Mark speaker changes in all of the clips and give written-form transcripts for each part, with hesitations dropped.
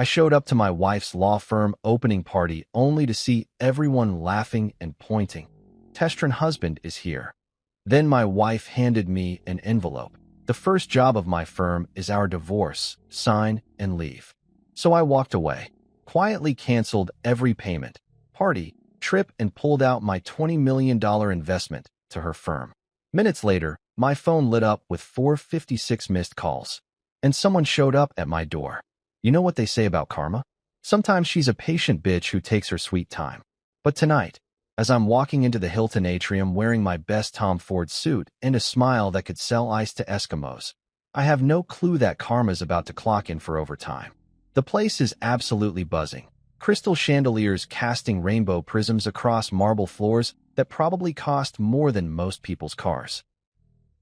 Speaker 1: I showed up to my wife's law firm opening party only to see everyone laughing and pointing. Husband is here. Then my wife handed me an envelope. The first job of my firm is our divorce, sign, and leave. So I walked away, quietly canceled every payment, party, trip, and pulled out my $20 million investment to her firm. Minutes later, my phone lit up with 456 missed calls, and someone showed up at my door. You know what they say about karma? Sometimes she's a patient bitch who takes her sweet time. But tonight, as I'm walking into the Hilton atrium wearing my best Tom Ford suit and a smile that could sell ice to Eskimos, I have no clue that karma's about to clock in for overtime. The place is absolutely buzzing. Crystal chandeliers casting rainbow prisms across marble floors that probably cost more than most people's cars.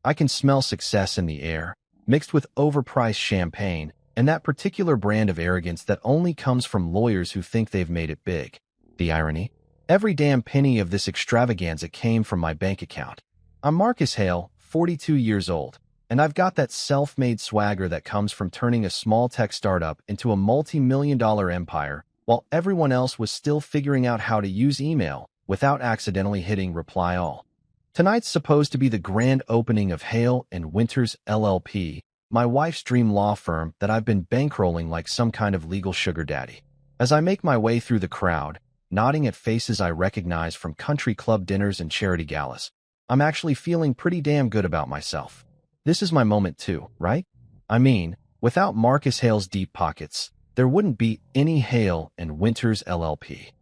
Speaker 1: I can smell success in the air, mixed with overpriced champagne, and that particular brand of arrogance that only comes from lawyers who think they've made it big. The irony? Every damn penny of this extravaganza came from my bank account. I'm Marcus Hale, 42 years old, and I've got that self-made swagger that comes from turning a small tech startup into a multi-million-dollar empire while everyone else was still figuring out how to use email without accidentally hitting reply all. Tonight's supposed to be the grand opening of Hale and Winters LLP, my wife's dream law firm that I've been bankrolling like some kind of legal sugar daddy. As I make my way through the crowd, nodding at faces I recognize from country club dinners and charity galas, I'm actually feeling pretty damn good about myself. This is my moment too, right? I mean, without Marcus Hale's deep pockets, there wouldn't be any Hale and Winters LLP.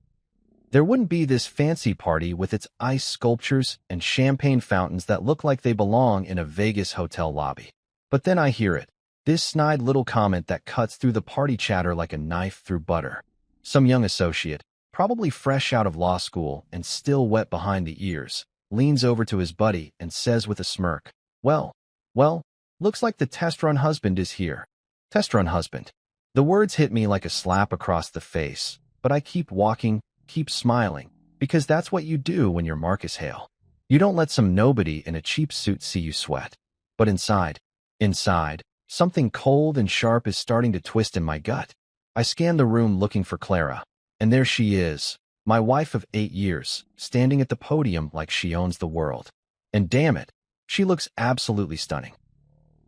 Speaker 1: There wouldn't be this fancy party with its ice sculptures and champagne fountains that look like they belong in a Vegas hotel lobby. But then I hear it, this snide little comment that cuts through the party chatter like a knife through butter. Some young associate, probably fresh out of law school and still wet behind the ears, leans over to his buddy and says with a smirk, well, looks like the test-run husband is here. Test-run husband. The words hit me like a slap across the face, but I keep walking, keep smiling, because that's what you do when you're Marcus Hale. You don't let some nobody in a cheap suit see you sweat. But inside, something cold and sharp is starting to twist in my gut. I scan the room looking for Clara, and there she is, my wife of 8 years, standing at the podium like she owns the world. And damn it, she looks absolutely stunning.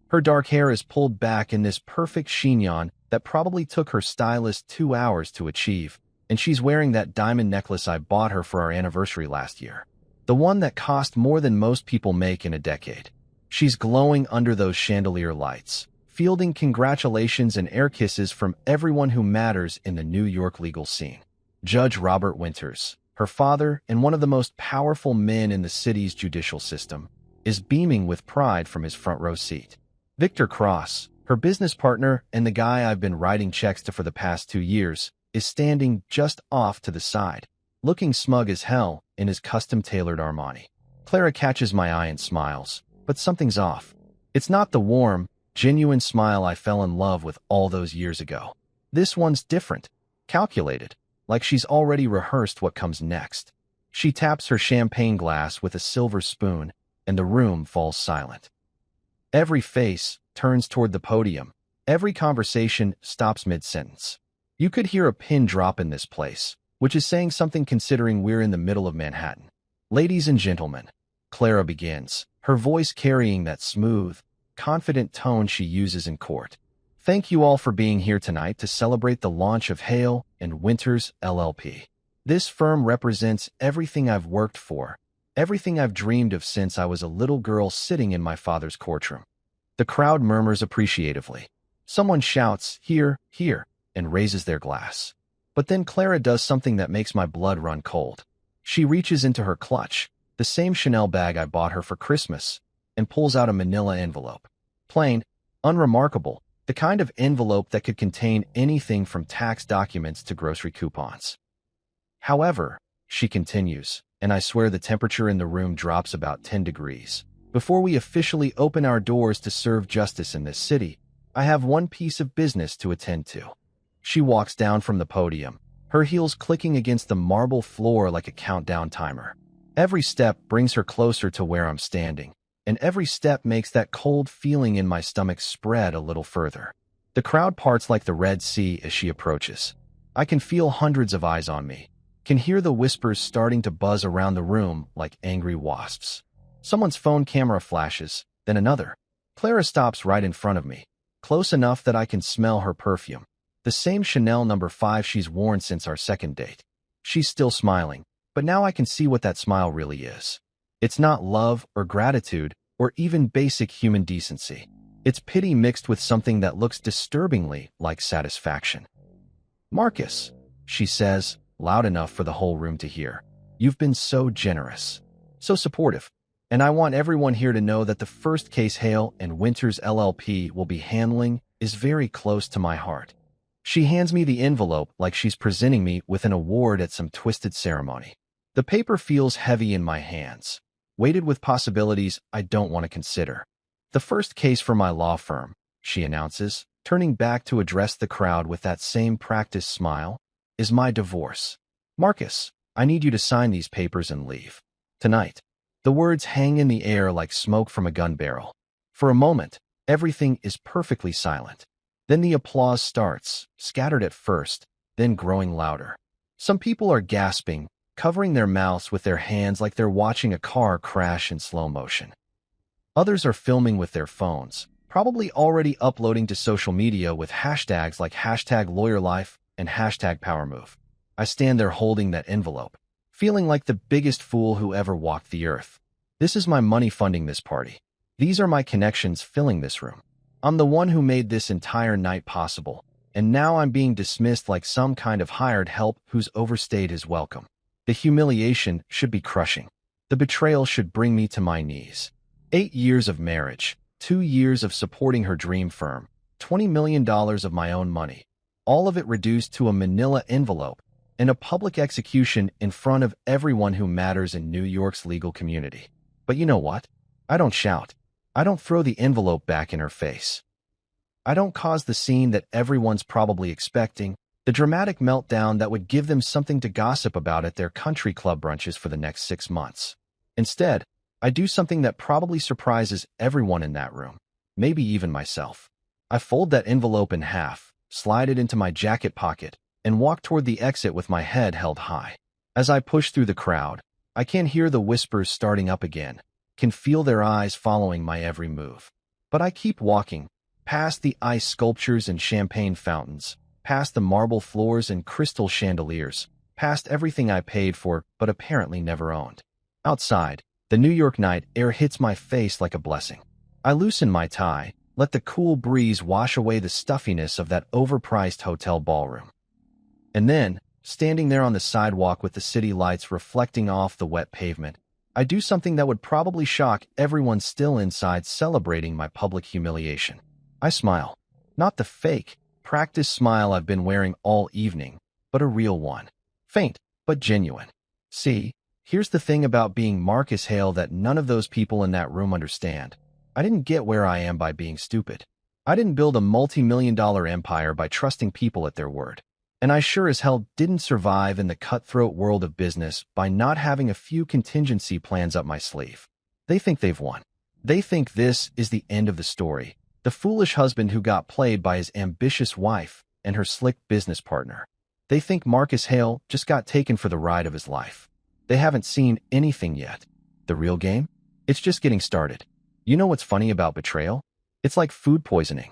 Speaker 1: Her dark hair is pulled back in this perfect chignon that probably took her stylist 2 hours to achieve, and she's wearing that diamond necklace I bought her for our anniversary last year. The one that cost more than most people make in a decade. She's glowing under those chandelier lights, fielding congratulations and air kisses from everyone who matters in the New York legal scene. Judge Robert Winters, her father and one of the most powerful men in the city's judicial system, is beaming with pride from his front row seat. Victor Cross, her business partner and the guy I've been writing checks to for the past 2 years, is standing just off to the side, looking smug as hell in his custom-tailored Armani. Clara catches my eye and smiles, but something's off. It's not the warm, genuine smile I fell in love with all those years ago. This one's different, calculated, like she's already rehearsed what comes next. She taps her champagne glass with a silver spoon, and the room falls silent. Every face turns toward the podium. Every conversation stops mid-sentence. You could hear a pin drop in this place, which is saying something considering we're in the middle of Manhattan. Ladies and gentlemen, Clara begins, her voice carrying that smooth, confident tone she uses in court. Thank you all for being here tonight to celebrate the launch of Hale and Winters LLP. This firm represents everything I've worked for, everything I've dreamed of since I was a little girl sitting in my father's courtroom. The crowd murmurs appreciatively. Someone shouts, "Here, here," and raises their glass. But then Clara does something that makes my blood run cold. She reaches into her clutch, the same Chanel bag I bought her for Christmas, and pulls out a manila envelope. Plain, unremarkable, the kind of envelope that could contain anything from tax documents to grocery coupons. However, she continues, and I swear the temperature in the room drops about 10 degrees. Before we officially open our doors to serve justice in this city, I have one piece of business to attend to. She walks down from the podium, her heels clicking against the marble floor like a countdown timer. Every step brings her closer to where I'm standing, and every step makes that cold feeling in my stomach spread a little further. The crowd parts like the Red Sea as she approaches. I can feel hundreds of eyes on me, can hear the whispers starting to buzz around the room like angry wasps. Someone's phone camera flashes, then another. Clara stops right in front of me, close enough that I can smell her perfume. The same Chanel No. 5 she's worn since our second date. She's still smiling, but now I can see what that smile really is. It's not love or gratitude or even basic human decency. It's pity mixed with something that looks disturbingly like satisfaction. "Marcus," she says, loud enough for the whole room to hear. "You've been so generous, so supportive, and I want everyone here to know that the first case Hale and Winters LLP will be handling is very close to my heart." She hands me the envelope like she's presenting me with an award at some twisted ceremony. The paper feels heavy in my hands, weighted with possibilities I don't want to consider. "The first case for my law firm," she announces, turning back to address the crowd with that same practiced smile, "is my divorce. Marcus, I need you to sign these papers and leave. Tonight." The words hang in the air like smoke from a gun barrel. For a moment, everything is perfectly silent. Then the applause starts, scattered at first, then growing louder. Some people are gasping, covering their mouths with their hands like they're watching a car crash in slow motion. Others are filming with their phones, probably already uploading to social media with hashtags like #LawyerLife and #PowerMove. I stand there holding that envelope, feeling like the biggest fool who ever walked the earth. This is my money funding this party. These are my connections filling this room. I'm the one who made this entire night possible, and now I'm being dismissed like some kind of hired help who's overstayed his welcome. The humiliation should be crushing. The betrayal should bring me to my knees. 8 years of marriage, 2 years of supporting her dream firm, $20 million of my own money, all of it reduced to a manila envelope, and a public execution in front of everyone who matters in New York's legal community. But you know what? I don't shout. I don't throw the envelope back in her face. I don't cause the scene that everyone's probably expecting, the dramatic meltdown that would give them something to gossip about at their country club brunches for the next 6 months. Instead, I do something that probably surprises everyone in that room, maybe even myself. I fold that envelope in half, slide it into my jacket pocket, and walk toward the exit with my head held high. As I push through the crowd, I can hear the whispers starting up again, can feel their eyes following my every move. But I keep walking, past the ice sculptures and champagne fountains, past the marble floors and crystal chandeliers, past everything I paid for but apparently never owned. Outside, the New York night air hits my face like a blessing. I loosen my tie, let the cool breeze wash away the stuffiness of that overpriced hotel ballroom. And then, standing there on the sidewalk with the city lights reflecting off the wet pavement, I do something that would probably shock everyone still inside celebrating my public humiliation. I smile. Not the fake, practiced smile I've been wearing all evening, but a real one. Faint, but genuine. See, here's the thing about being Marcus Hale that none of those people in that room understand. I didn't get where I am by being stupid. I didn't build a multi-million-dollar empire by trusting people at their word. And I sure as hell didn't survive in the cutthroat world of business by not having a few contingency plans up my sleeve. They think they've won. They think this is the end of the story. The foolish husband who got played by his ambitious wife and her slick business partner. They think Marcus Hale just got taken for the ride of his life. They haven't seen anything yet. The real game? It's just getting started. You know what's funny about betrayal? It's like food poisoning.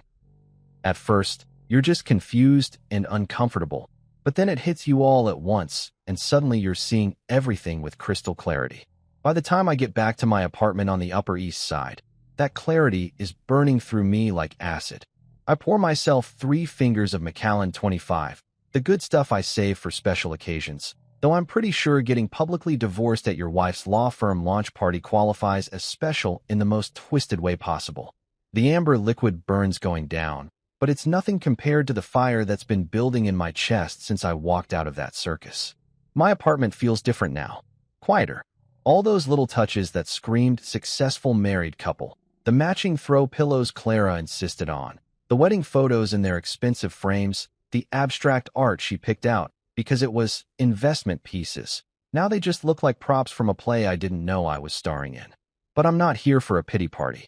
Speaker 1: At first, you're just confused and uncomfortable, but then it hits you all at once, and suddenly you're seeing everything with crystal clarity. By the time I get back to my apartment on the Upper East Side, that clarity is burning through me like acid. I pour myself 3 fingers of Macallan 25, the good stuff I save for special occasions, though I'm pretty sure getting publicly divorced at your wife's law firm launch party qualifies as special in the most twisted way possible. The amber liquid burns going down, but it's nothing compared to the fire that's been building in my chest since I walked out of that circus. My apartment feels different now. Quieter. All those little touches that screamed successful married couple. The matching throw pillows Clara insisted on. The wedding photos in their expensive frames. The abstract art she picked out because it was investment pieces. Now they just look like props from a play I didn't know I was starring in. But I'm not here for a pity party.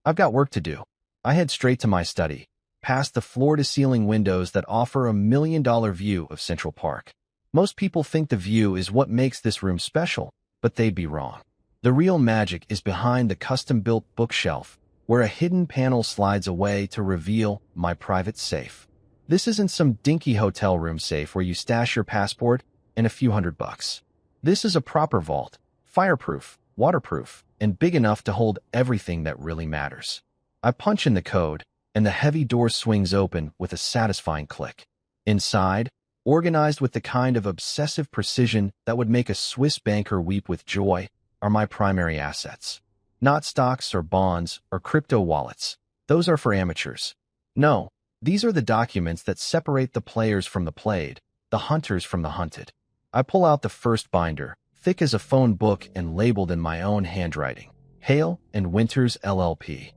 Speaker 1: I've got work to do. I head straight to my study, past the floor-to-ceiling windows that offer a million-dollar view of Central Park. Most people think the view is what makes this room special, but they'd be wrong. The real magic is behind the custom-built bookshelf, where a hidden panel slides away to reveal my private safe. This isn't some dinky hotel room safe where you stash your passport and a few $100. This is a proper vault, fireproof, waterproof, and big enough to hold everything that really matters. I punch in the code, and the heavy door swings open with a satisfying click. Inside, organized with the kind of obsessive precision that would make a Swiss banker weep with joy, are my primary assets. Not stocks or bonds or crypto wallets. Those are for amateurs. No, these are the documents that separate the players from the played, the hunters from the hunted. I pull out the first binder, thick as a phone book and labeled in my own handwriting. Hale and Winters LLP.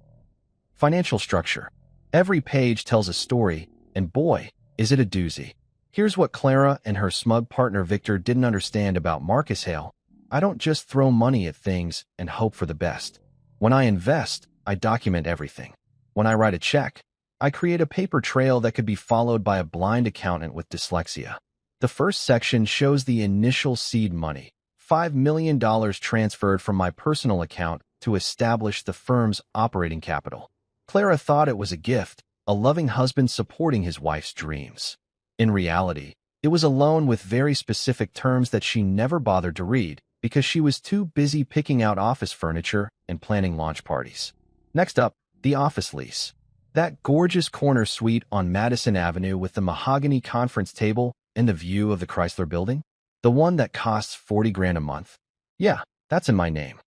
Speaker 1: Financial structure. Every page tells a story, and boy, is it a doozy. Here's what Clara and her smug partner Victor didn't understand about Marcus Hale. I don't just throw money at things and hope for the best. When I invest, I document everything. When I write a check, I create a paper trail that could be followed by a blind accountant with dyslexia. The first section shows the initial seed money, $5 million transferred from my personal account to establish the firm's operating capital. Clara thought it was a gift, a loving husband supporting his wife's dreams. In reality, it was a loan with very specific terms that she never bothered to read because she was too busy picking out office furniture and planning launch parties. Next up, the office lease. That gorgeous corner suite on Madison Avenue with the mahogany conference table and the view of the Chrysler Building? The one that costs $40,000 a month? Yeah, that's in my name.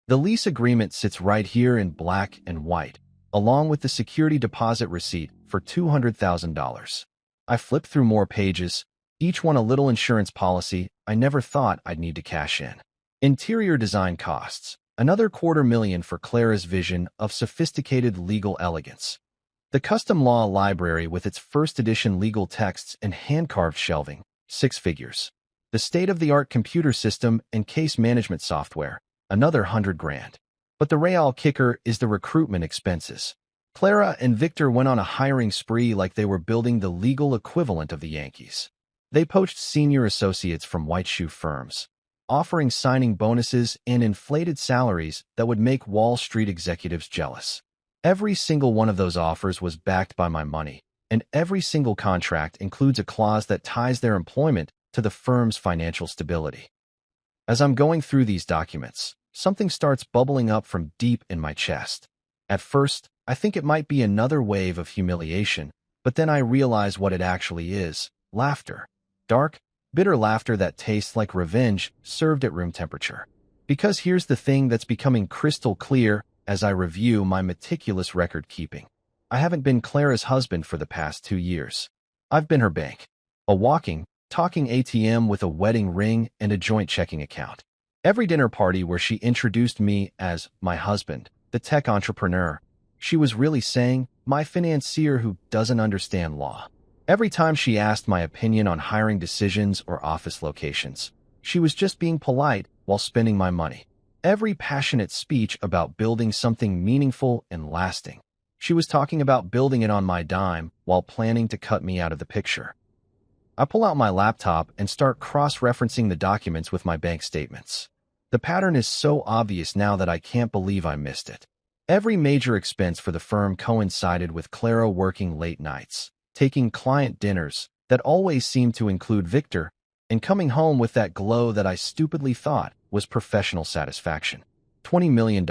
Speaker 1: The lease agreement sits right here in black and white, along with the security deposit receipt for $200,000. I flip through more pages, each one a little insurance policy I never thought I'd need to cash in. Interior design costs, another $250,000 for Clara's vision of sophisticated legal elegance. The custom law library with its first edition legal texts and hand-carved shelving, 6 figures. The state-of-the-art computer system and case management software, another $100,000. But the real kicker is the recruitment expenses. Clara and Victor went on a hiring spree like they were building the legal equivalent of the Yankees. They poached senior associates from white shoe firms, offering signing bonuses and inflated salaries that would make Wall Street executives jealous. Every single one of those offers was backed by my money, and every single contract includes a clause that ties their employment to the firm's financial stability. As I'm going through these documents, something starts bubbling up from deep in my chest. At first, I think it might be another wave of humiliation, but then I realize what it actually is: laughter. Dark, bitter laughter that tastes like revenge served at room temperature. Because here's the thing that's becoming crystal clear as I review my meticulous record keeping. I haven't been Clara's husband for the past 2 years. I've been her bank. A walking, talking ATM with a wedding ring and a joint checking account. Every dinner party where she introduced me as my husband, the tech entrepreneur, she was really saying, my financier who doesn't understand law. Every time she asked my opinion on hiring decisions or office locations, she was just being polite while spending my money. Every passionate speech about building something meaningful and lasting, she was talking about building it on my dime while planning to cut me out of the picture. I pull out my laptop and start cross-referencing the documents with my bank statements. The pattern is so obvious now that I can't believe I missed it. Every major expense for the firm coincided with Clara working late nights, taking client dinners that always seemed to include Victor, and coming home with that glow that I stupidly thought was professional satisfaction. $20 million.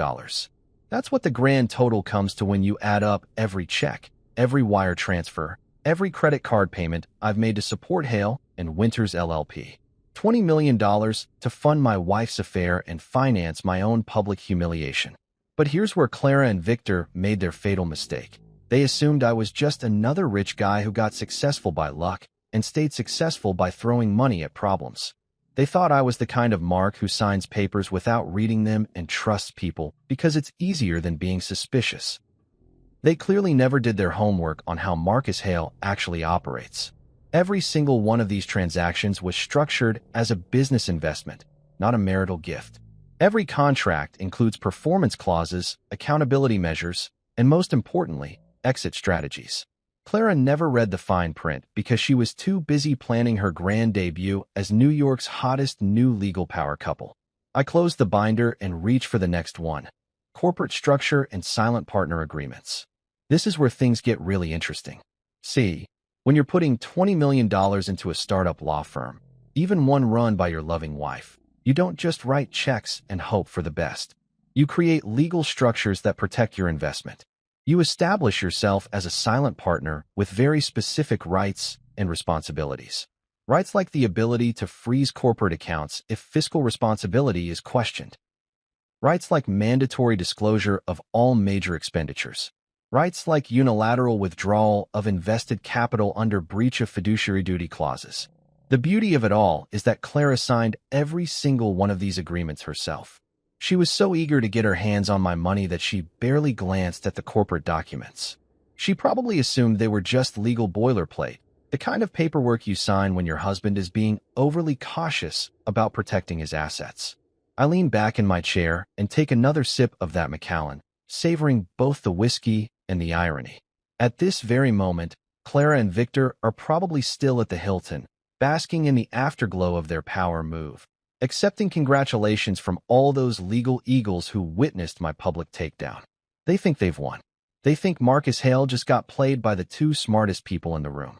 Speaker 1: That's what the grand total comes to when you add up every check, every wire transfer, every credit card payment I've made to support Hale and Winters LLP. $20 million to fund my wife's affair and finance my own public humiliation. But here's where Clara and Victor made their fatal mistake. They assumed I was just another rich guy who got successful by luck and stayed successful by throwing money at problems. They thought I was the kind of Mark who signs papers without reading them and trusts people because it's easier than being suspicious. They clearly never did their homework on how Marcus Hale actually operates. Every single one of these transactions was structured as a business investment, not a marital gift. Every contract includes performance clauses, accountability measures, and most importantly, exit strategies. Clara never read the fine print because she was too busy planning her grand debut as New York's hottest new legal power couple. I closed the binder and reached for the next one: corporate structure and silent partner agreements. This is where things get really interesting. See, when you're putting $20 million into a startup law firm, even one run by your loving wife, you don't just write checks and hope for the best. You create legal structures that protect your investment. You establish yourself as a silent partner with very specific rights and responsibilities. Rights like the ability to freeze corporate accounts if fiscal responsibility is questioned. Rights like mandatory disclosure of all major expenditures. Rights like unilateral withdrawal of invested capital under breach of fiduciary duty clauses. The beauty of it all is that Clara signed every single one of these agreements herself. She was so eager to get her hands on my money that she barely glanced at the corporate documents. She probably assumed they were just legal boilerplate, the kind of paperwork you sign when your husband is being overly cautious about protecting his assets. I lean back in my chair and take another sip of that Macallan, savoring both the whiskey and the irony. At this very moment, Clara and Victor are probably still at the Hilton, basking in the afterglow of their power move, accepting congratulations from all those legal eagles who witnessed my public takedown. They think they've won. They think Marcus Hale just got played by the two smartest people in the room.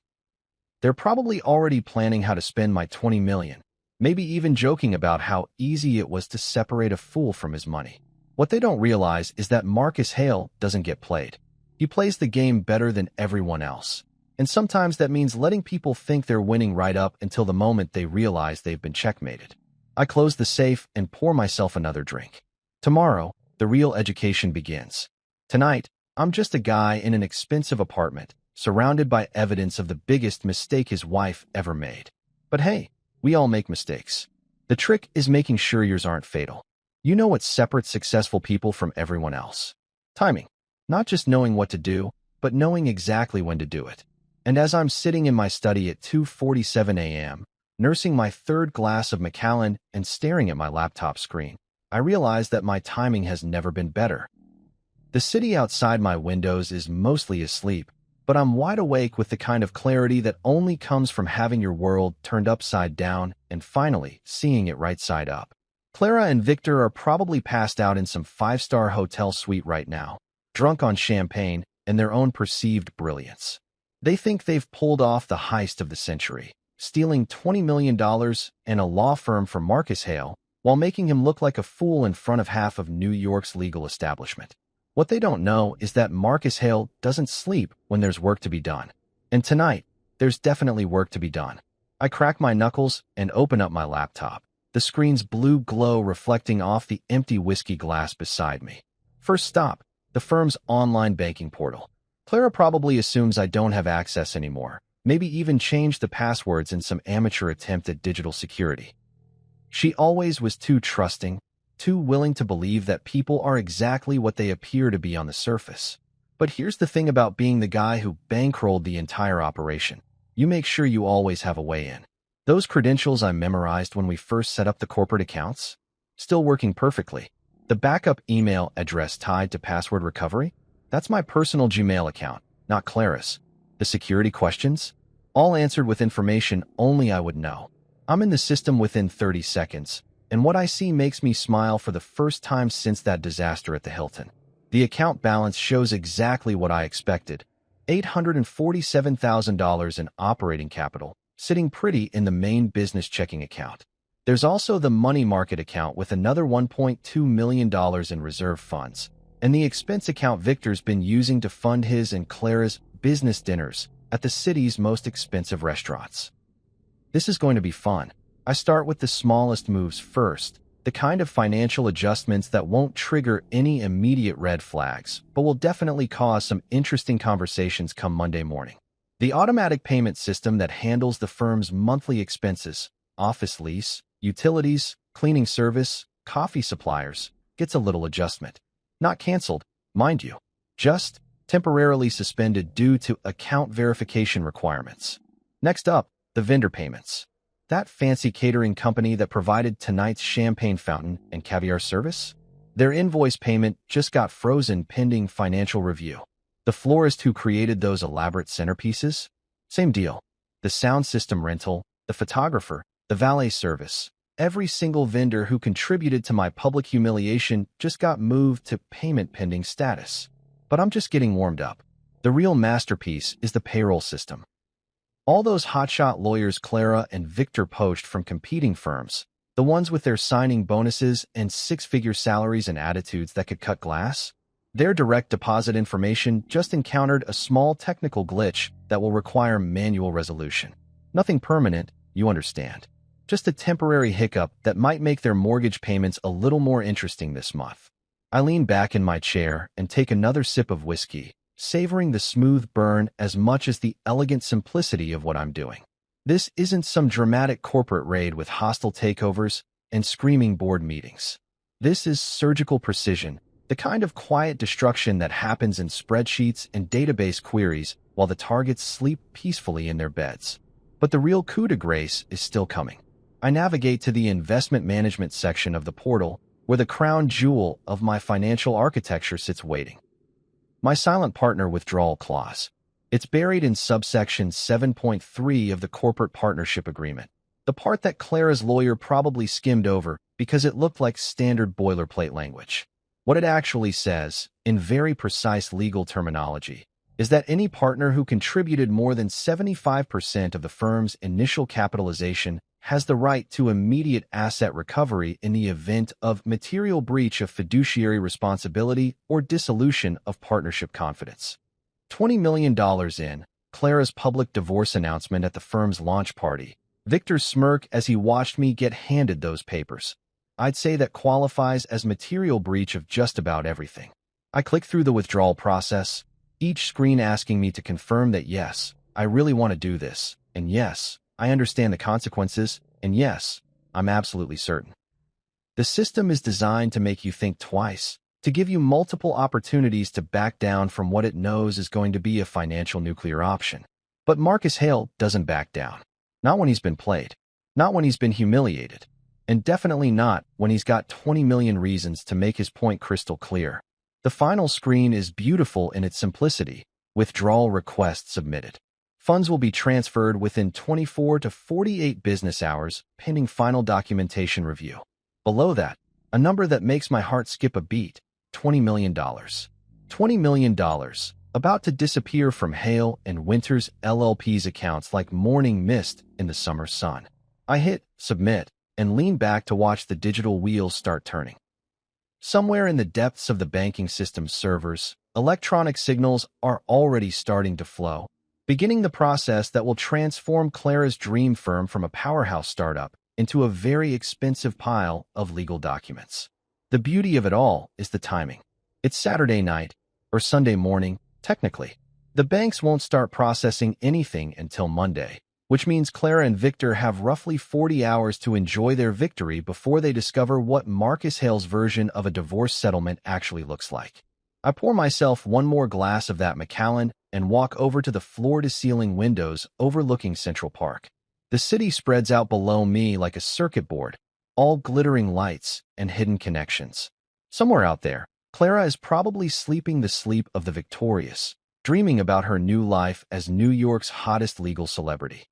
Speaker 1: They're probably already planning how to spend my $20 million, maybe even joking about how easy it was to separate a fool from his money. What they don't realize is that Marcus Hale doesn't get played. He plays the game better than everyone else. And sometimes that means letting people think they're winning right up until the moment they realize they've been checkmated. I close the safe and pour myself another drink. Tomorrow, the real education begins. Tonight, I'm just a guy in an expensive apartment, surrounded by evidence of the biggest mistake his wife ever made. But hey, we all make mistakes. The trick is making sure yours aren't fatal. You know what separates successful people from everyone else? Timing. Not just knowing what to do, but knowing exactly when to do it. And as I'm sitting in my study at 2:47 a.m., nursing my third glass of Macallan and staring at my laptop screen, I realize that my timing has never been better. The city outside my windows is mostly asleep, but I'm wide awake with the kind of clarity that only comes from having your world turned upside down and finally seeing it right side up. Clara and Victor are probably passed out in some five-star hotel suite right now, drunk on champagne and their own perceived brilliance. They think they've pulled off the heist of the century, stealing $20 million and a law firm from Marcus Hale while making him look like a fool in front of half of New York's legal establishment. What they don't know is that Marcus Hale doesn't sleep when there's work to be done. And tonight, there's definitely work to be done. I crack my knuckles and open up my laptop, the screen's blue glow reflecting off the empty whiskey glass beside me. First stop, the firm's online banking portal. Clara probably assumes I don't have access anymore, maybe even changed the passwords in some amateur attempt at digital security. She always was too trusting, too willing to believe that people are exactly what they appear to be on the surface. But here's the thing about being the guy who bankrolled the entire operation. You make sure you always have a way in. Those credentials I memorized when we first set up the corporate accounts? Still working perfectly. The backup email address tied to password recovery? That's my personal Gmail account, not Clara's. The security questions? All answered with information only I would know. I'm in the system within 30 seconds, and what I see makes me smile for the first time since that disaster at the Hilton. The account balance shows exactly what I expected: $847,000 in operating capital, sitting pretty in the main business checking account. There's also the money market account with another $1.2 million in reserve funds, and the expense account Victor's been using to fund his and Clara's business dinners at the city's most expensive restaurants. This is going to be fun. I start with the smallest moves first, the kind of financial adjustments that won't trigger any immediate red flags, but will definitely cause some interesting conversations come Monday morning. The automatic payment system that handles the firm's monthly expenses, office lease, utilities, cleaning service, coffee suppliers, gets a little adjustment. Not canceled, mind you, just temporarily suspended due to account verification requirements. Next up, the vendor payments. That fancy catering company that provided tonight's champagne fountain and caviar service? Their invoice payment just got frozen pending financial review. The florist who created those elaborate centerpieces? Same deal. The sound system rental, the photographer, the valet service. Every single vendor who contributed to my public humiliation just got moved to payment pending status. But I'm just getting warmed up. The real masterpiece is the payroll system. All those hotshot lawyers Clara and Victor poached from competing firms, the ones with their signing bonuses and six-figure salaries and attitudes that could cut glass, their direct deposit information just encountered a small technical glitch that will require manual resolution. Nothing permanent, you understand. Just a temporary hiccup that might make their mortgage payments a little more interesting this month. I lean back in my chair and take another sip of whiskey, savoring the smooth burn as much as the elegant simplicity of what I'm doing. This isn't some dramatic corporate raid with hostile takeovers and screaming board meetings. This is surgical precision, the kind of quiet destruction that happens in spreadsheets and database queries while the targets sleep peacefully in their beds. But the real coup de grace is still coming. I navigate to the investment management section of the portal where the crown jewel of my financial architecture sits waiting. My silent partner withdrawal clause. It's buried in subsection 7.3 of the corporate partnership agreement, the part that Clara's lawyer probably skimmed over because it looked like standard boilerplate language. What it actually says, in very precise legal terminology, is that any partner who contributed more than 75% of the firm's initial capitalization has the right to immediate asset recovery in the event of material breach of fiduciary responsibility or dissolution of partnership confidence. $20 million in, Clara's public divorce announcement at the firm's launch party, Victor's smirk as he watched me get handed those papers. I'd say that qualifies as material breach of just about everything. I click through the withdrawal process, each screen asking me to confirm that yes, I really want to do this, and yes, I understand the consequences, and yes, I'm absolutely certain. The system is designed to make you think twice, to give you multiple opportunities to back down from what it knows is going to be a financial nuclear option. But Marcus Hale doesn't back down. Not when he's been played. Not when he's been humiliated. And definitely not when he's got 20 million reasons to make his point crystal clear. The final screen is beautiful in its simplicity. Withdrawal request submitted. Funds will be transferred within 24 to 48 business hours, pending final documentation review. Below that, a number that makes my heart skip a beat, $20 million. $20 million, about to disappear from Hale and Winters LLP's accounts like morning mist in the summer sun. I hit submit and lean back to watch the digital wheels start turning. Somewhere in the depths of the banking system's servers, electronic signals are already starting to flow, beginning the process that will transform Clara's dream firm from a powerhouse startup into a very expensive pile of legal documents. The beauty of it all is the timing. It's Saturday night, or Sunday morning, technically. The banks won't start processing anything until Monday, which means Clara and Victor have roughly 40 hours to enjoy their victory before they discover what Marcus Hale's version of a divorce settlement actually looks like. I pour myself one more glass of that Macallan and walk over to the floor-to-ceiling windows overlooking Central Park. The city spreads out below me like a circuit board, all glittering lights and hidden connections. Somewhere out there, Clara is probably sleeping the sleep of the victorious, dreaming about her new life as New York's hottest legal celebrity.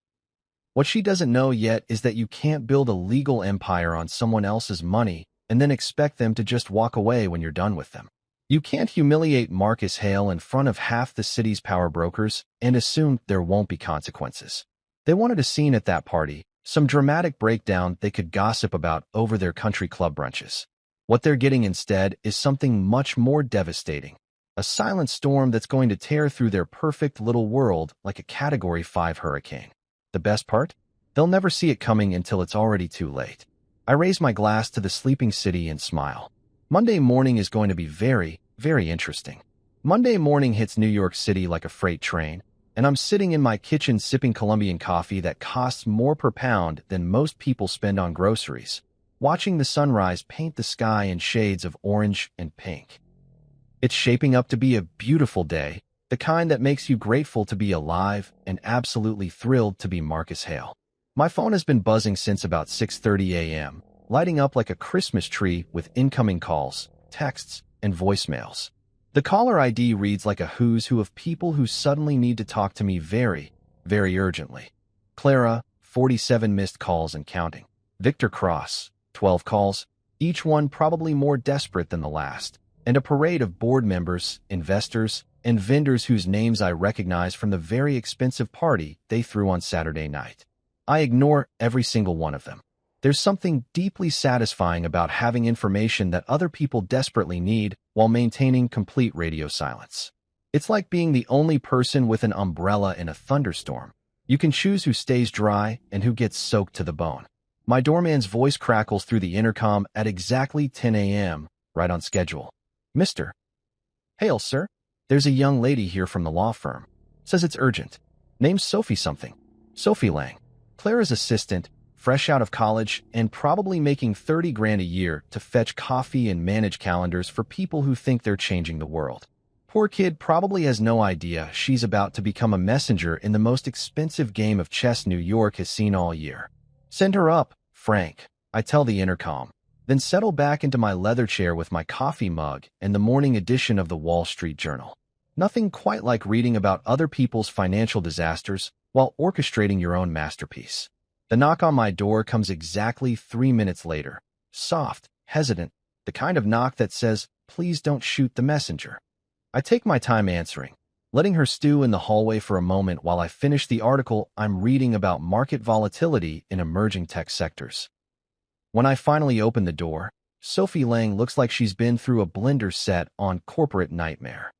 Speaker 1: What she doesn't know yet is that you can't build a legal empire on someone else's money and then expect them to just walk away when you're done with them. You can't humiliate Marcus Hale in front of half the city's power brokers and assume there won't be consequences. They wanted a scene at that party, some dramatic breakdown they could gossip about over their country club brunches. What they're getting instead is something much more devastating, a silent storm that's going to tear through their perfect little world like a Category 5 hurricane. The best part? They'll never see it coming until it's already too late. I raise my glass to the sleeping city and smile. Monday morning is going to be very, very interesting. Monday morning hits New York City like a freight train, and I'm sitting in my kitchen sipping Colombian coffee that costs more per pound than most people spend on groceries, watching the sunrise paint the sky in shades of orange and pink. It's shaping up to be a beautiful day, the kind that makes you grateful to be alive and absolutely thrilled to be Marcus Hale. My phone has been buzzing since about 6:30 a.m., lighting up like a Christmas tree with incoming calls, texts, and voicemails. The caller ID reads like a who's who of people who suddenly need to talk to me very, very urgently. Clara, 47 missed calls and counting. Victor Cross, 12 calls, each one probably more desperate than the last. And a parade of board members, investors, and vendors whose names I recognize from the very expensive party they threw on Saturday night. I ignore every single one of them. There's something deeply satisfying about having information that other people desperately need while maintaining complete radio silence. It's like being the only person with an umbrella in a thunderstorm. You can choose who stays dry and who gets soaked to the bone. My doorman's voice crackles through the intercom at exactly 10 a.m., right on schedule. Mr. Hale, sir. There's a young lady here from the law firm. Says it's urgent. Name's Sophie something. Sophie Lang. Clara's assistant, fresh out of college and probably making 30 grand a year to fetch coffee and manage calendars for people who think they're changing the world. Poor kid probably has no idea she's about to become a messenger in the most expensive game of chess New York has seen all year. Send her up, Frank, I tell the intercom, then settle back into my leather chair with my coffee mug and the morning edition of the Wall Street Journal. Nothing quite like reading about other people's financial disasters while orchestrating your own masterpiece. The knock on my door comes exactly 3 minutes later. Soft, hesitant, the kind of knock that says, please don't shoot the messenger. I take my time answering, letting her stew in the hallway for a moment while I finish the article I'm reading about market volatility in emerging tech sectors. When I finally open the door, Sophie Lang looks like she's been through a blender set on Corporate Nightmare.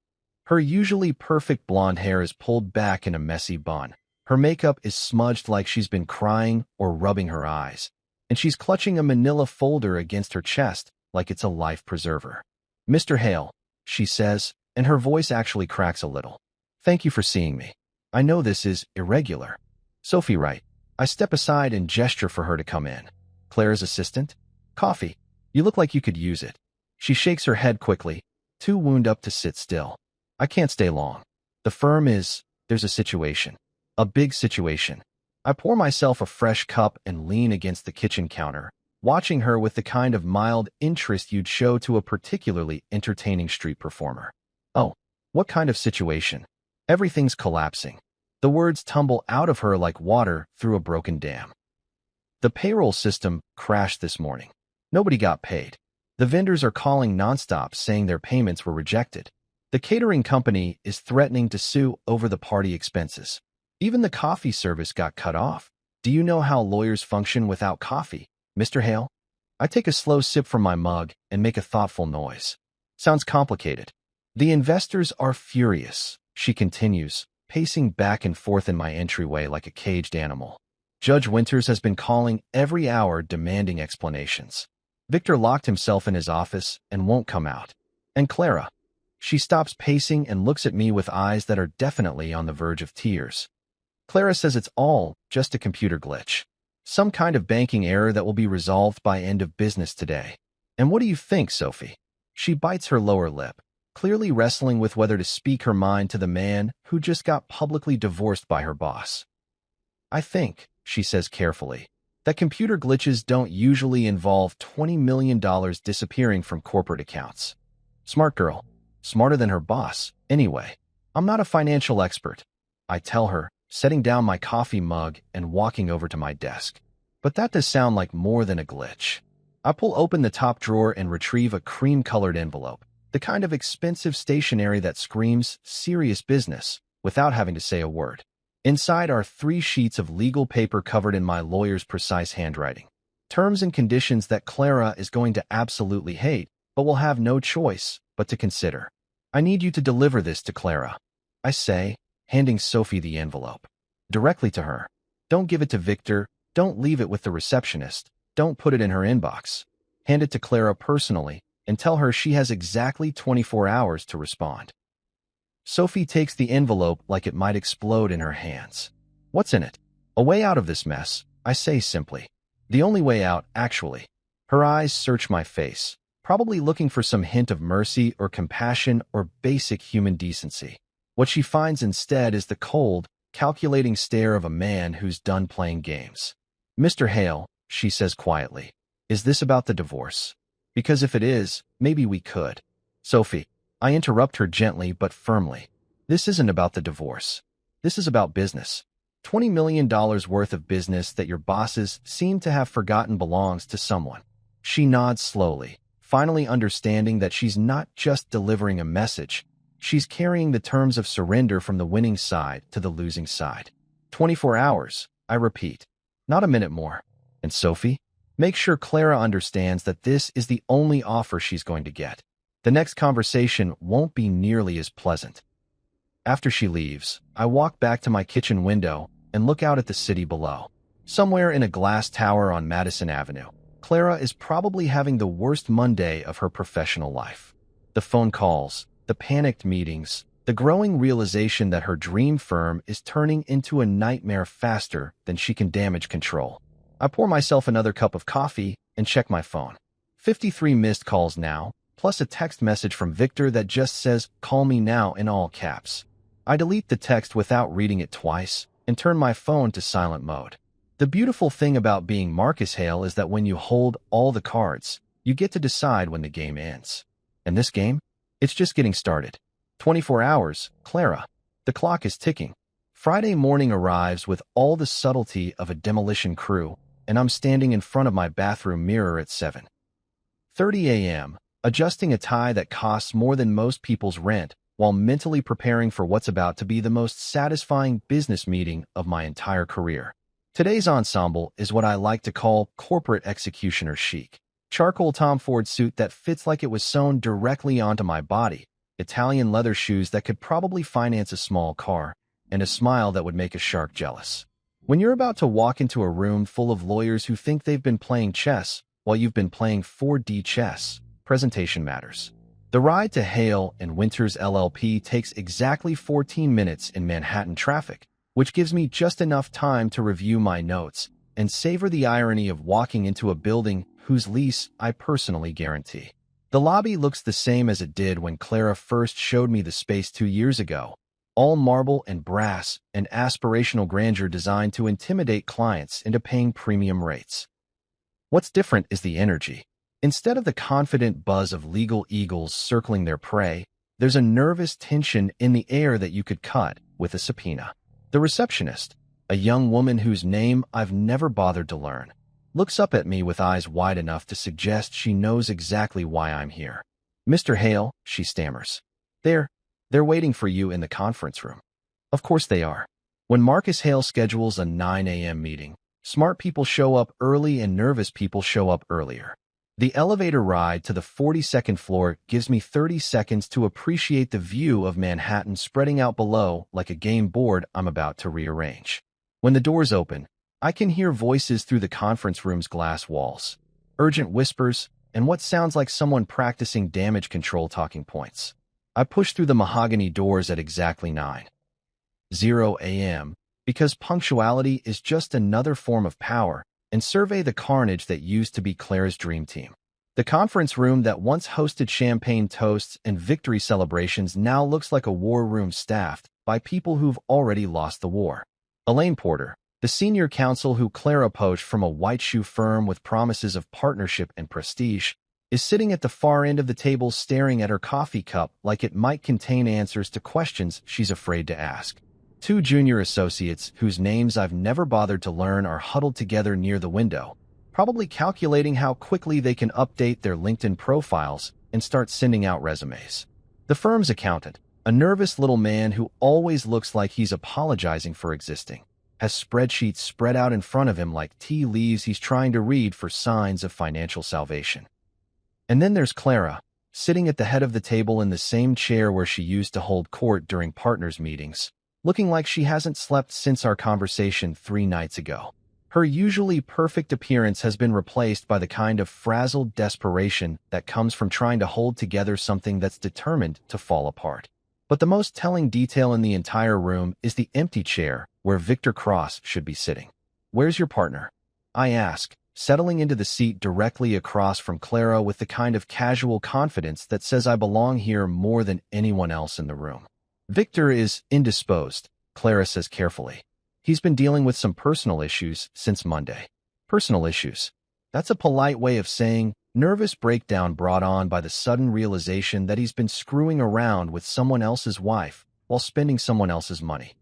Speaker 1: Her usually perfect blonde hair is pulled back in a messy bun. Her makeup is smudged like she's been crying or rubbing her eyes, and she's clutching a manila folder against her chest like it's a life preserver. Mr. Hale, she says, and her voice actually cracks a little. Thank you for seeing me. I know this is irregular. Sophie, right. I step aside and gesture for her to come in. Clara's assistant? Coffee. You look like you could use it. She shakes her head quickly, too wound up to sit still. I can't stay long. The firm is, there's a situation. A big situation. I pour myself a fresh cup and lean against the kitchen counter, watching her with the kind of mild interest you'd show to a particularly entertaining street performer. Oh, what kind of situation? Everything's collapsing. The words tumble out of her like water through a broken dam. The payroll system crashed this morning. Nobody got paid. The vendors are calling nonstop saying their payments were rejected. The catering company is threatening to sue over the party expenses. Even the coffee service got cut off. Do you know how lawyers function without coffee, Mr. Hale? I take a slow sip from my mug and make a thoughtful noise. Sounds complicated. The investors are furious, she continues, pacing back and forth in my entryway like a caged animal. Judge Winters has been calling every hour demanding explanations. Victor locked himself in his office and won't come out. And Clara. She stops pacing and looks at me with eyes that are definitely on the verge of tears. Clara says it's all just a computer glitch. Some kind of banking error that will be resolved by end of business today. And what do you think, Sophie? She bites her lower lip, clearly wrestling with whether to speak her mind to the man who just got publicly divorced by her boss. I think, she says carefully, that computer glitches don't usually involve $20 million disappearing from corporate accounts. Smart girl. Smarter than her boss, anyway. I'm not a financial expert, I tell her, setting down my coffee mug and walking over to my desk. But that does sound like more than a glitch. I pull open the top drawer and retrieve a cream-colored envelope, the kind of expensive stationery that screams serious business without having to say a word. Inside are 3 sheets of legal paper covered in my lawyer's precise handwriting. Terms and conditions that Clara is going to absolutely hate, but will have no choice but to consider. I need you to deliver this to Clara, I say, handing Sophie the envelope. Directly to her. Don't give it to Victor, don't leave it with the receptionist, don't put it in her inbox. Hand it to Clara personally and tell her she has exactly 24 hours to respond. Sophie takes the envelope like it might explode in her hands. What's in it? A way out of this mess, I say simply. The only way out, actually. Her eyes search my face, probably looking for some hint of mercy or compassion or basic human decency. What she finds instead is the cold, calculating stare of a man who's done playing games. Mr. Hale, she says quietly, is this about the divorce? Because if it is, maybe we could. Sophie, I interrupt her gently but firmly. This isn't about the divorce. This is about business. $20 million worth of business that your bosses seem to have forgotten belongs to someone. She nods slowly, finally understanding that she's not just delivering a message. She's carrying the terms of surrender from the winning side to the losing side. 24 hours, I repeat. Not a minute more. And Sophie? Make sure Clara understands that this is the only offer she's going to get. The next conversation won't be nearly as pleasant. After she leaves, I walk back to my kitchen window and look out at the city below. Somewhere in a glass tower on Madison Avenue, Clara is probably having the worst Monday of her professional life. The phone calls, the panicked meetings, the growing realization that her dream firm is turning into a nightmare faster than she can damage control. I pour myself another cup of coffee and check my phone. 53 missed calls now, plus a text message from Victor that just says, "Call me now," in all caps. I delete the text without reading it twice and turn my phone to silent mode. The beautiful thing about being Marcus Hale is that when you hold all the cards, you get to decide when the game ends. And this game? It's just getting started. 24 hours, Clara. The clock is ticking. Friday morning arrives with all the subtlety of a demolition crew, and I'm standing in front of my bathroom mirror at 7:30 a.m., adjusting a tie that costs more than most people's rent, while mentally preparing for what's about to be the most satisfying business meeting of my entire career. Today's ensemble is what I like to call corporate executioner chic. Charcoal Tom Ford suit that fits like it was sewn directly onto my body, Italian leather shoes that could probably finance a small car, and a smile that would make a shark jealous. When you're about to walk into a room full of lawyers who think they've been playing chess while you've been playing 4D chess, presentation matters. The ride to Hale and Winters LLP takes exactly 14 minutes in Manhattan traffic, which gives me just enough time to review my notes and savor the irony of walking into a building whose lease I personally guarantee. The lobby looks the same as it did when Clara first showed me the space 2 years ago, all marble and brass and aspirational grandeur designed to intimidate clients into paying premium rates. What's different is the energy. Instead of the confident buzz of legal eagles circling their prey, there's a nervous tension in the air that you could cut with a subpoena. The receptionist, a young woman whose name I've never bothered to learn, looks up at me with eyes wide enough to suggest she knows exactly why I'm here. "Mr. Hale," she stammers. They're waiting for you in the conference room." Of course they are. When Marcus Hale schedules a 9 a.m. meeting, smart people show up early and nervous people show up earlier. The elevator ride to the 42nd floor gives me 30 seconds to appreciate the view of Manhattan spreading out below like a game board I'm about to rearrange. When the doors open, I can hear voices through the conference room's glass walls, urgent whispers, and what sounds like someone practicing damage control talking points. I push through the mahogany doors at exactly 9:00 a.m. because punctuality is just another form of power, and survey the carnage that used to be Clara's dream team. The conference room that once hosted champagne toasts and victory celebrations now looks like a war room staffed by people who've already lost the war. Elaine Porter, the senior counsel who Clara poached from a white shoe firm with promises of partnership and prestige, is sitting at the far end of the table staring at her coffee cup like it might contain answers to questions she's afraid to ask. 2 junior associates, whose names I've never bothered to learn, are huddled together near the window, probably calculating how quickly they can update their LinkedIn profiles and start sending out resumes. The firm's accountant, a nervous little man who always looks like he's apologizing for existing, has spreadsheets spread out in front of him like tea leaves he's trying to read for signs of financial salvation. And then there's Clara, sitting at the head of the table in the same chair where she used to hold court during partners' meetings, looking like she hasn't slept since our conversation 3 nights ago. Her usually perfect appearance has been replaced by the kind of frazzled desperation that comes from trying to hold together something that's determined to fall apart. But the most telling detail in the entire room is the empty chair where Victor Cross should be sitting. "Where's your partner?" I ask, settling into the seat directly across from Clara with the kind of casual confidence that says I belong here more than anyone else in the room. "Victor is indisposed," Clara says carefully. "He's been dealing with some personal issues since Monday." Personal issues. That's a polite way of saying Nervous breakdown brought on by the sudden realization that he's been screwing around with someone else's wife while spending someone else's money.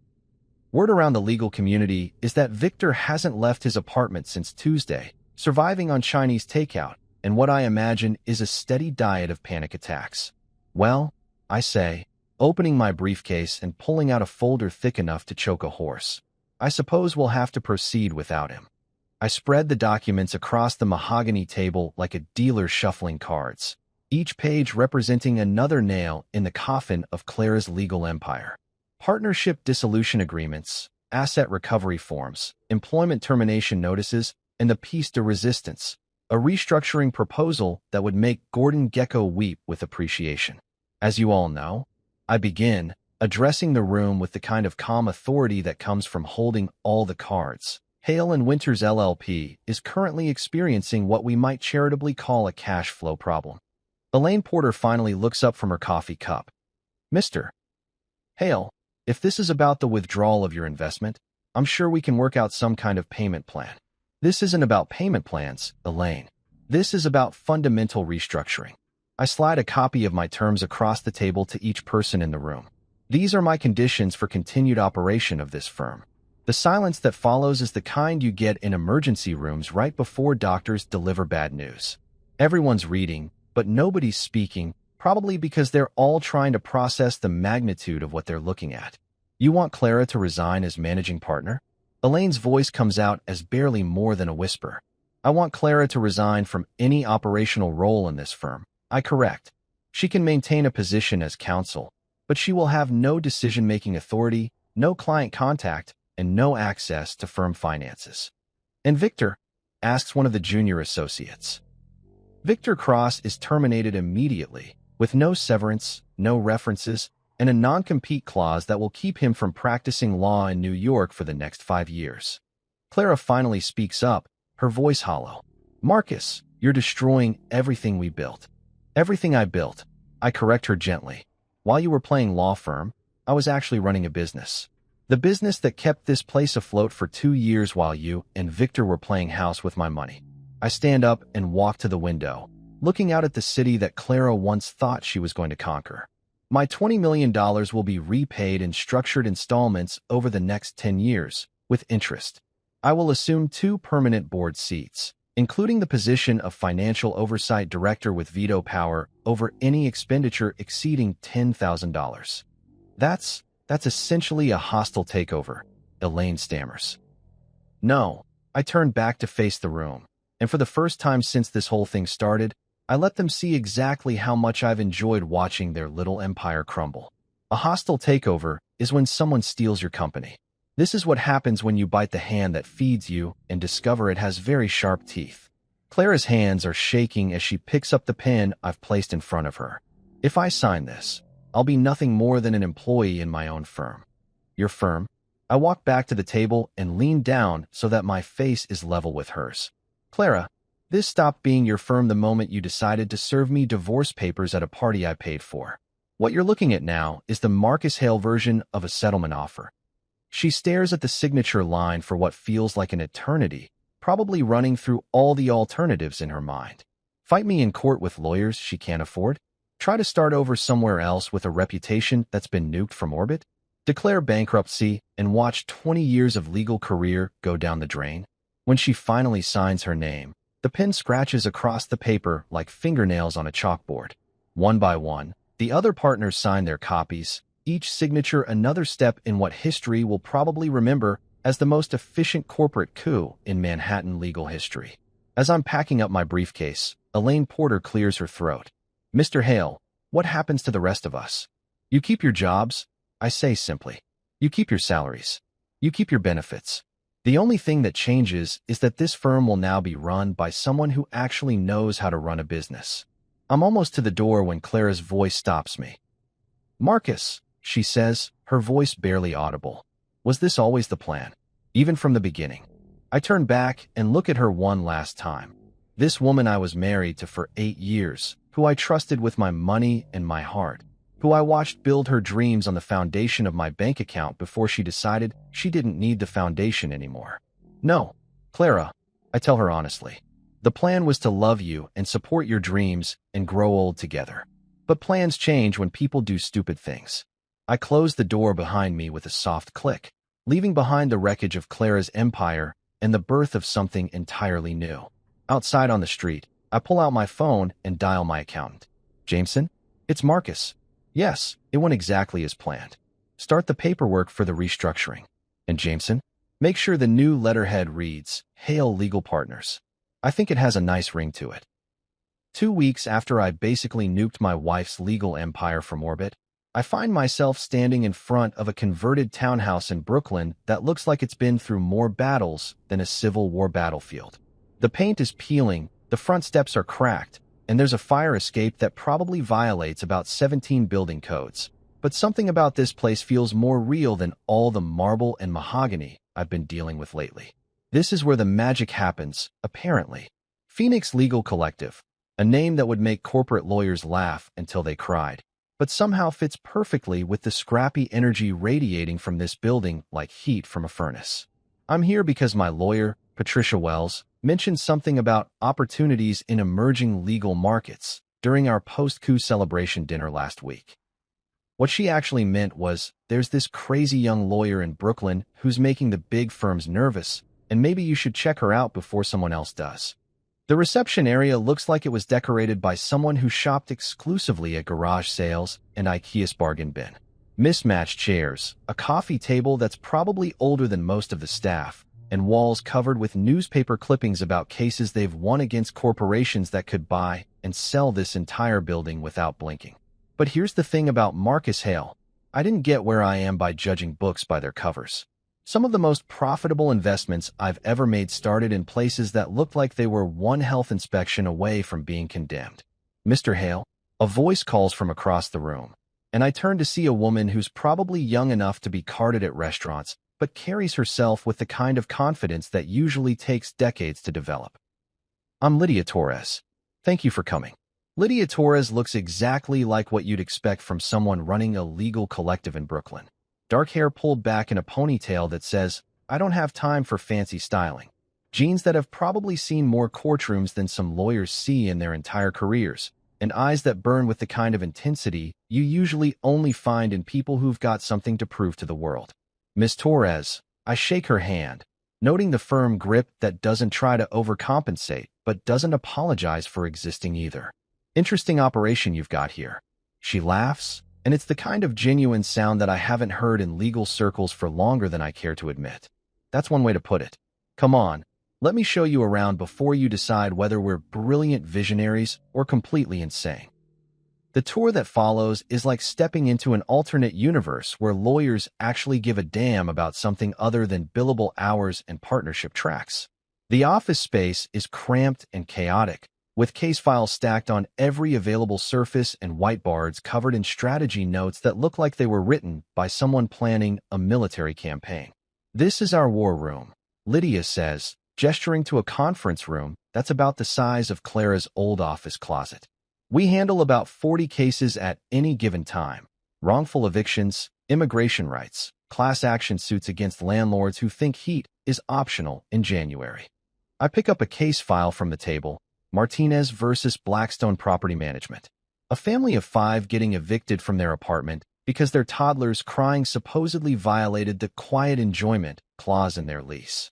Speaker 1: Word around the legal community is that Victor hasn't left his apartment since Tuesday, surviving on Chinese takeout and what I imagine is a steady diet of panic attacks. Well, I say, opening my briefcase and pulling out a folder thick enough to choke a horse. I suppose we'll have to proceed without him. I spread the documents across the mahogany table like a dealer shuffling cards, each page representing another nail in the coffin of Clara's legal empire. Partnership dissolution agreements, asset recovery forms, employment termination notices, and the piece de resistance, a restructuring proposal that would make Gordon Gekko weep with appreciation. As you all know, I begin, addressing the room with the kind of calm authority that comes from holding all the cards. Hale & Winters LLP is currently experiencing what we might charitably call a cash flow problem. Elaine Porter finally looks up from her coffee cup. Mr. Hale, if this is about the withdrawal of your investment, I'm sure we can work out some kind of payment plan. This isn't about payment plans, Elaine. This is about fundamental restructuring. I slide a copy of my terms across the table to each person in the room. These are my conditions for continued operation of this firm. The silence that follows is the kind you get in emergency rooms right before doctors deliver bad news. Everyone's reading, but nobody's speaking, probably because they're all trying to process the magnitude of what they're looking at. You want Clara to resign as managing partner? Elaine's voice comes out as barely more than a whisper. I want Clara to resign from any operational role in this firm. I correct. She can maintain a position as counsel, but she will have no decision-making authority, no client contact, and no access to firm finances. And Victor? Asks one of the junior associates. Victor Cross is terminated immediately, with no severance, no references, and a non-compete clause that will keep him from practicing law in New York for the next 5 years. Clara finally speaks up, her voice hollow. Marcus, you're destroying everything we built. Everything I built. I correct her gently. While you were playing law firm, I was actually running a business. The business that kept this place afloat for 2 years while you and Victor were playing house with my money. I stand up and walk to the window, looking out at the city that Clara once thought she was going to conquer. My $20 million will be repaid in structured installments over the next 10 years, with interest. I will assume 2 permanent board seats, including the position of financial oversight director with veto power over any expenditure exceeding $10,000. That's essentially a hostile takeover, Elaine stammers. No, I turn back to face the room, and for the first time since this whole thing started, I let them see exactly how much I've enjoyed watching their little empire crumble. A hostile takeover is when someone steals your company. This is what happens when you bite the hand that feeds you and discover it has very sharp teeth. Clara's hands are shaking as she picks up the pen I've placed in front of her. If I sign this, I'll be nothing more than an employee in my own firm. Your firm? I walk back to the table and lean down so that my face is level with hers. Clara, this stopped being your firm the moment you decided to serve me divorce papers at a party I paid for. What you're looking at now is the Marcus Hale version of a settlement offer. She stares at the signature line for what feels like an eternity, probably running through all the alternatives in her mind. Fight me in court with lawyers she can't afford? Try to start over somewhere else with a reputation that's been nuked from orbit? Declare bankruptcy and watch 20 years of legal career go down the drain? When she finally signs her name, the pen scratches across the paper like fingernails on a chalkboard. One by one, the other partners sign their copies, each signature another step in what history will probably remember as the most efficient corporate coup in Manhattan legal history. As I'm packing up my briefcase, Elaine Porter clears her throat. Mr. Hale, what happens to the rest of us? You keep your jobs, I say simply. You keep your salaries. You keep your benefits. The only thing that changes is that this firm will now be run by someone who actually knows how to run a business. I'm almost to the door when Clara's voice stops me. Marcus, she says, her voice barely audible. Was this always the plan? Even from the beginning? I turn back and look at her one last time. This woman I was married to for 8 years, who I trusted with my money and my heart, who I watched build her dreams on the foundation of my bank account before she decided she didn't need the foundation anymore. No, Clara, I tell her honestly. The plan was to love you and support your dreams and grow old together. But plans change when people do stupid things. I closed the door behind me with a soft click, leaving behind the wreckage of Clara's empire and the birth of something entirely new. Outside on the street, I pull out my phone and dial my accountant. Jameson? It's Marcus. Yes, it went exactly as planned. Start the paperwork for the restructuring. And Jameson? Make sure the new letterhead reads, Hail Legal Partners. I think it has a nice ring to it. 2 weeks after I basically nuked my wife's legal empire from orbit, I find myself standing in front of a converted townhouse in Brooklyn that looks like it's been through more battles than a Civil War battlefield. The paint is peeling, the front steps are cracked, and there's a fire escape that probably violates about 17 building codes. But something about this place feels more real than all the marble and mahogany I've been dealing with lately. This is where the magic happens, apparently. Phoenix Legal Collective, a name that would make corporate lawyers laugh until they cried, but somehow fits perfectly with the scrappy energy radiating from this building like heat from a furnace. I'm here because my lawyer, Patricia Wells, mentioned something about opportunities in emerging legal markets during our post-coup celebration dinner last week. What she actually meant was, there's this crazy young lawyer in Brooklyn who's making the big firms nervous, and maybe you should check her out before someone else does. The reception area looks like it was decorated by someone who shopped exclusively at garage sales and IKEA's bargain bin. Mismatched chairs, a coffee table that's probably older than most of the staff, and walls covered with newspaper clippings about cases they've won against corporations that could buy and sell this entire building without blinking. But here's the thing about Marcus Hale. I didn't get where I am by judging books by their covers. Some of the most profitable investments I've ever made started in places that looked like they were one health inspection away from being condemned. Mr. Hale, a voice calls from across the room, and I turn to see a woman who's probably young enough to be carded at restaurants, but carries herself with the kind of confidence that usually takes decades to develop. I'm Lydia Torres. Thank you for coming. Lydia Torres looks exactly like what you'd expect from someone running a legal collective in Brooklyn. Dark hair pulled back in a ponytail that says, I don't have time for fancy styling. Jeans that have probably seen more courtrooms than some lawyers see in their entire careers, and eyes that burn with the kind of intensity you usually only find in people who've got something to prove to the world. Miss Torres, I shake her hand, noting the firm grip that doesn't try to overcompensate but doesn't apologize for existing either. Interesting operation you've got here. She laughs, and it's the kind of genuine sound that I haven't heard in legal circles for longer than I care to admit. That's one way to put it. Come on, let me show you around before you decide whether we're brilliant visionaries or completely insane. The tour that follows is like stepping into an alternate universe where lawyers actually give a damn about something other than billable hours and partnership tracks. The office space is cramped and chaotic, with case files stacked on every available surface and whiteboards covered in strategy notes that look like they were written by someone planning a military campaign. This is our war room, Lydia says, gesturing to a conference room that's about the size of Clara's old office closet. We handle about 40 cases at any given time. Wrongful evictions, immigration rights, class action suits against landlords who think heat is optional in January. I pick up a case file from the table, Martinez versus Blackstone Property Management. A family of 5 getting evicted from their apartment because their toddler's crying supposedly violated the quiet enjoyment clause in their lease.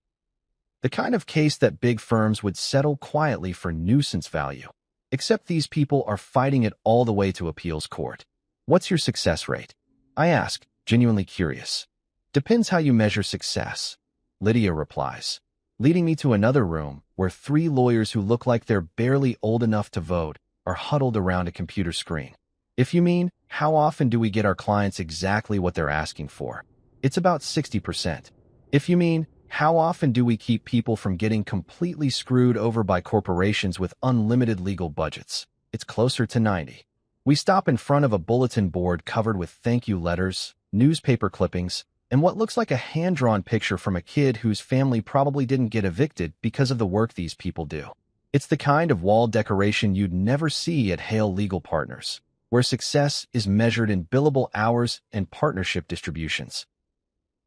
Speaker 1: The kind of case that big firms would settle quietly for nuisance value. Except these people are fighting it all the way to appeals court. What's your success rate? I ask, genuinely curious. Depends how you measure success, Lydia replies, leading me to another room where 3 lawyers who look like they're barely old enough to vote are huddled around a computer screen. If you mean, how often do we get our clients exactly what they're asking for? It's about 60%. If you mean, how often do we keep people from getting completely screwed over by corporations with unlimited legal budgets? It's closer to 90. We stop in front of a bulletin board covered with thank you letters, newspaper clippings, and what looks like a hand-drawn picture from a kid whose family probably didn't get evicted because of the work these people do. It's the kind of wall decoration you'd never see at Hale Legal Partners, where success is measured in billable hours and partnership distributions.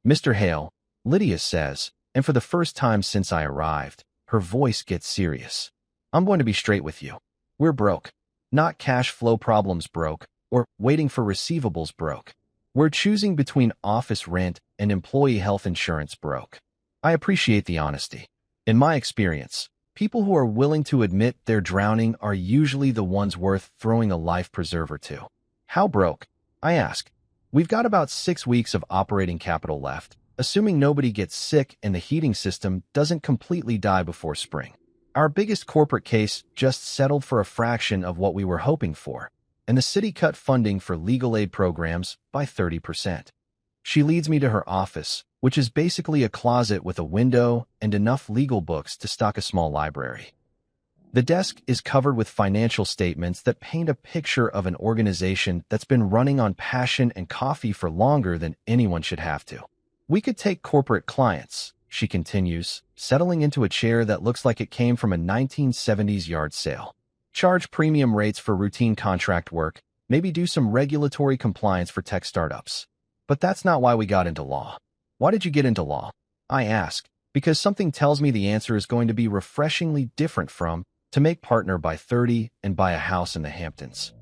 Speaker 1: Mr. Hale, Lydia says, and for the first time since I arrived, her voice gets serious. I'm going to be straight with you. We're broke. Not cash flow problems broke, or waiting for receivables broke. We're choosing between office rent and employee health insurance broke. I appreciate the honesty. In my experience, people who are willing to admit they're drowning are usually the ones worth throwing a life preserver to. How broke? I ask. We've got about 6 weeks of operating capital left, assuming nobody gets sick and the heating system doesn't completely die before spring. Our biggest corporate case just settled for a fraction of what we were hoping for, and the city cut funding for legal aid programs by 30%. She leads me to her office, which is basically a closet with a window and enough legal books to stock a small library. The desk is covered with financial statements that paint a picture of an organization that's been running on passion and coffee for longer than anyone should have to. We could take corporate clients, she continues, settling into a chair that looks like it came from a 1970s yard sale. Charge premium rates for routine contract work, maybe do some regulatory compliance for tech startups. But that's not why we got into law. Why did you get into law? I ask, because something tells me the answer is going to be refreshingly different from to make partner by 30 and buy a house in the Hamptons.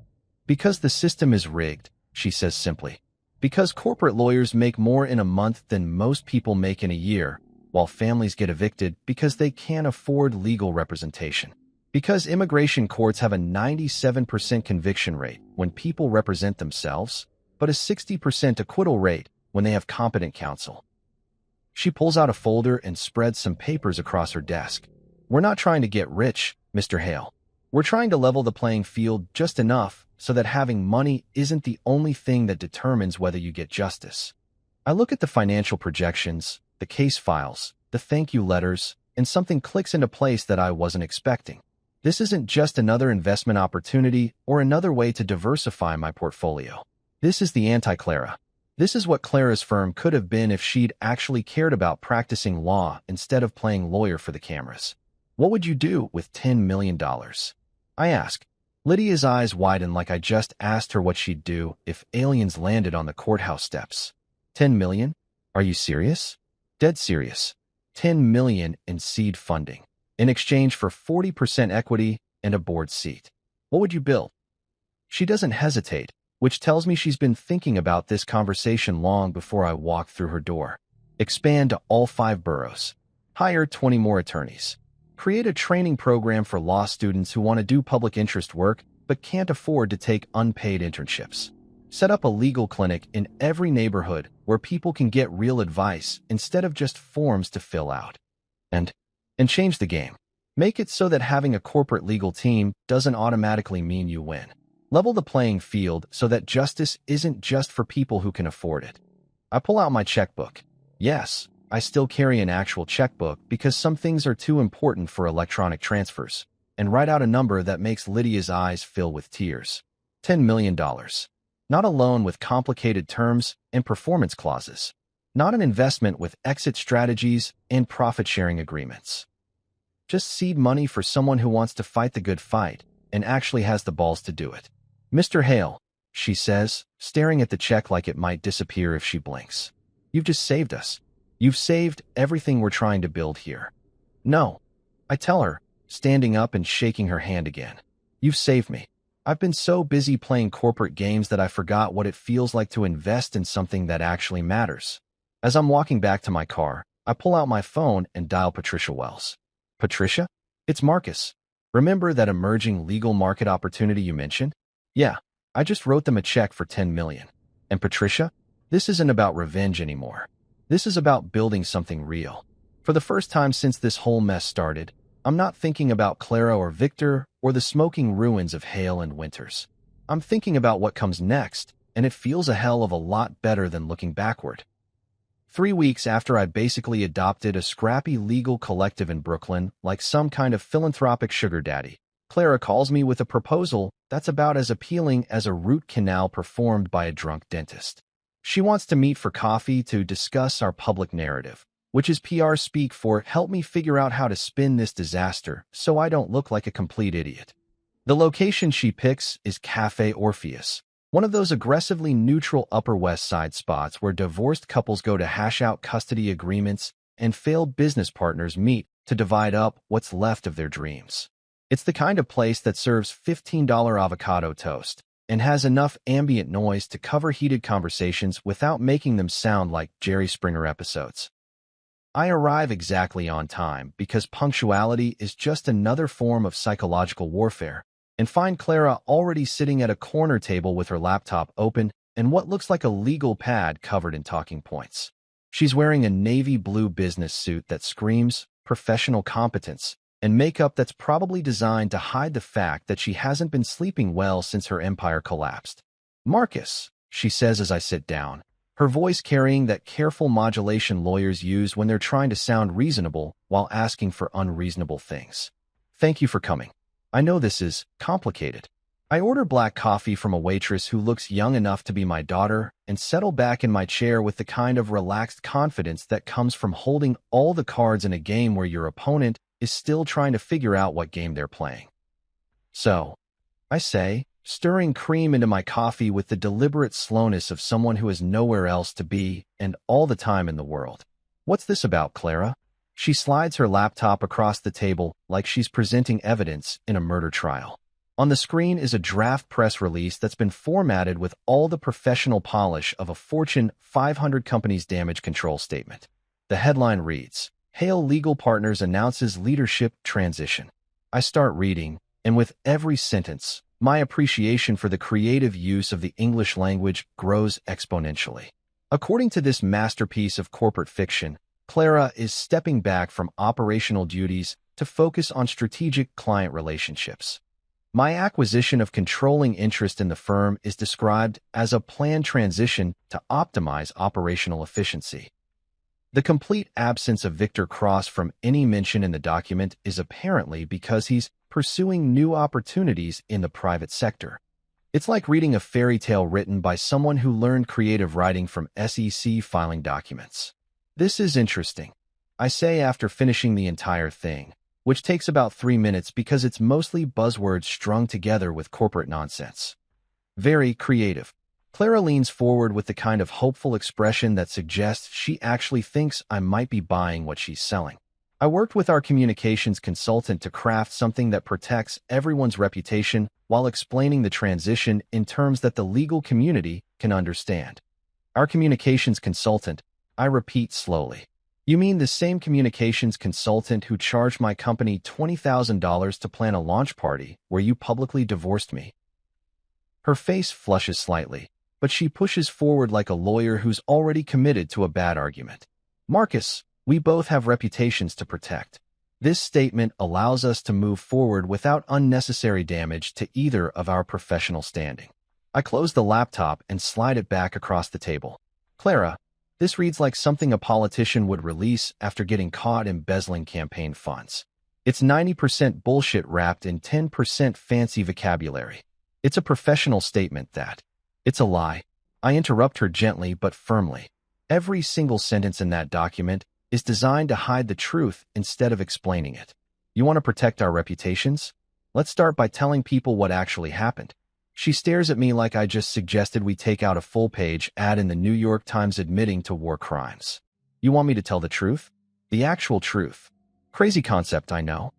Speaker 1: Because the system is rigged, she says simply. Because corporate lawyers make more in a month than most people make in a year, while families get evicted because they can't afford legal representation. Because immigration courts have a 97% conviction rate when people represent themselves, but a 60% acquittal rate when they have competent counsel. She pulls out a folder and spreads some papers across her desk. We're not trying to get rich, Mr. Hale. We're trying to level the playing field just enough so that having money isn't the only thing that determines whether you get justice. I look at the financial projections, the case files, the thank you letters, and something clicks into place that I wasn't expecting. This isn't just another investment opportunity or another way to diversify my portfolio. This is the anti-Clara. This is what Clara's firm could have been if she'd actually cared about practicing law instead of playing lawyer for the cameras. What would you do with $10 million? I ask. Lydia's eyes widen like I just asked her what she'd do if aliens landed on the courthouse steps. 10 million? Are you serious? Dead serious. 10 million in seed funding, in exchange for 40% equity and a board seat. What would you build? She doesn't hesitate, which tells me she's been thinking about this conversation long before I walk through her door. Expand to all 5 boroughs. Hire 20 more attorneys. Create a training program for law students who want to do public interest work but can't afford to take unpaid internships. Set up a legal clinic in every neighborhood where people can get real advice instead of just forms to fill out. And change the game. Make it so that having a corporate legal team doesn't automatically mean you win. Level the playing field so that justice isn't just for people who can afford it. I pull out my checkbook. Yes, I still carry an actual checkbook because some things are too important for electronic transfers, and write out a number that makes Lydia's eyes fill with tears. $10 million. Not a loan with complicated terms and performance clauses. Not an investment with exit strategies and profit-sharing agreements. Just seed money for someone who wants to fight the good fight and actually has the balls to do it. Mr. Hale, she says, staring at the check like it might disappear if she blinks. You've just saved us. You've saved everything we're trying to build here. No, I tell her, standing up and shaking her hand again. You've saved me. I've been so busy playing corporate games that I forgot what it feels like to invest in something that actually matters. As I'm walking back to my car, I pull out my phone and dial Patricia Wells. Patricia? It's Marcus. Remember that emerging legal market opportunity you mentioned? Yeah, I just wrote them a check for $10 million. And Patricia, this isn't about revenge anymore. This is about building something real. For the first time since this whole mess started, I'm not thinking about Clara or Victor or the smoking ruins of Hale and Winters. I'm thinking about what comes next, and it feels a hell of a lot better than looking backward. 3 weeks after I basically adopted a scrappy legal collective in Brooklyn like some kind of philanthropic sugar daddy, Clara calls me with a proposal that's about as appealing as a root canal performed by a drunk dentist. She wants to meet for coffee to discuss our public narrative, which is PR speak for help me figure out how to spin this disaster so I don't look like a complete idiot. The location she picks is Cafe Orpheus, one of those aggressively neutral Upper West Side spots where divorced couples go to hash out custody agreements and failed business partners meet to divide up what's left of their dreams. It's the kind of place that serves $15 avocado toast and has enough ambient noise to cover heated conversations without making them sound like Jerry Springer episodes. I arrive exactly on time because punctuality is just another form of psychological warfare, and find Clara already sitting at a corner table with her laptop open and what looks like a legal pad covered in talking points. She's wearing a navy blue business suit that screams professional competence and makeup that's probably designed to hide the fact that she hasn't been sleeping well since her empire collapsed. "Marcus," she says as I sit down, her voice carrying that careful modulation lawyers use when they're trying to sound reasonable while asking for unreasonable things. "Thank you for coming. I know this is complicated." I order black coffee from a waitress who looks young enough to be my daughter and settle back in my chair with the kind of relaxed confidence that comes from holding all the cards in a game where your opponent is still trying to figure out what game they're playing. "So," I say, stirring cream into my coffee with the deliberate slowness of someone who has nowhere else to be and all the time in the world. "What's this about, Clara?" She slides her laptop across the table like she's presenting evidence in a murder trial. On the screen is a draft press release that's been formatted with all the professional polish of a Fortune 500 company's damage control statement. The headline reads, "Hale Legal Partners announces leadership transition." I start reading, and with every sentence, my appreciation for the creative use of the English language grows exponentially. According to this masterpiece of corporate fiction, Clara is stepping back from operational duties to focus on strategic client relationships. My acquisition of controlling interest in the firm is described as a planned transition to optimize operational efficiency. The complete absence of Victor Cross from any mention in the document is apparently because he's pursuing new opportunities in the private sector. It's like reading a fairy tale written by someone who learned creative writing from SEC filing documents. "This is interesting," I say after finishing the entire thing, which takes about 3 minutes because it's mostly buzzwords strung together with corporate nonsense. "Very creative." Clara leans forward with the kind of hopeful expression that suggests she actually thinks I might be buying what she's selling. "I worked with our communications consultant to craft something that protects everyone's reputation while explaining the transition in terms that the legal community can understand." "Our communications consultant," I repeat slowly. "You mean the same communications consultant who charged my company $20,000 to plan a launch party where you publicly divorced me?" Her face flushes slightly, but she pushes forward like a lawyer who's already committed to a bad argument. "Marcus, we both have reputations to protect. This statement allows us to move forward without unnecessary damage to either of our professional standing." I close the laptop and slide it back across the table. "Clara, this reads like something a politician would release after getting caught embezzling campaign funds. It's 90% bullshit wrapped in 10% fancy vocabulary. It's a professional statement that..." "It's a lie." I interrupt her gently but firmly. Every single sentence in that document is designed to hide the truth instead of explaining it. "You want to protect our reputations? Let's start by telling people what actually happened." She stares at me like I just suggested we take out a full-page ad in the New York Times admitting to war crimes. "You want me to tell the truth? The actual truth?" Crazy concept, I know.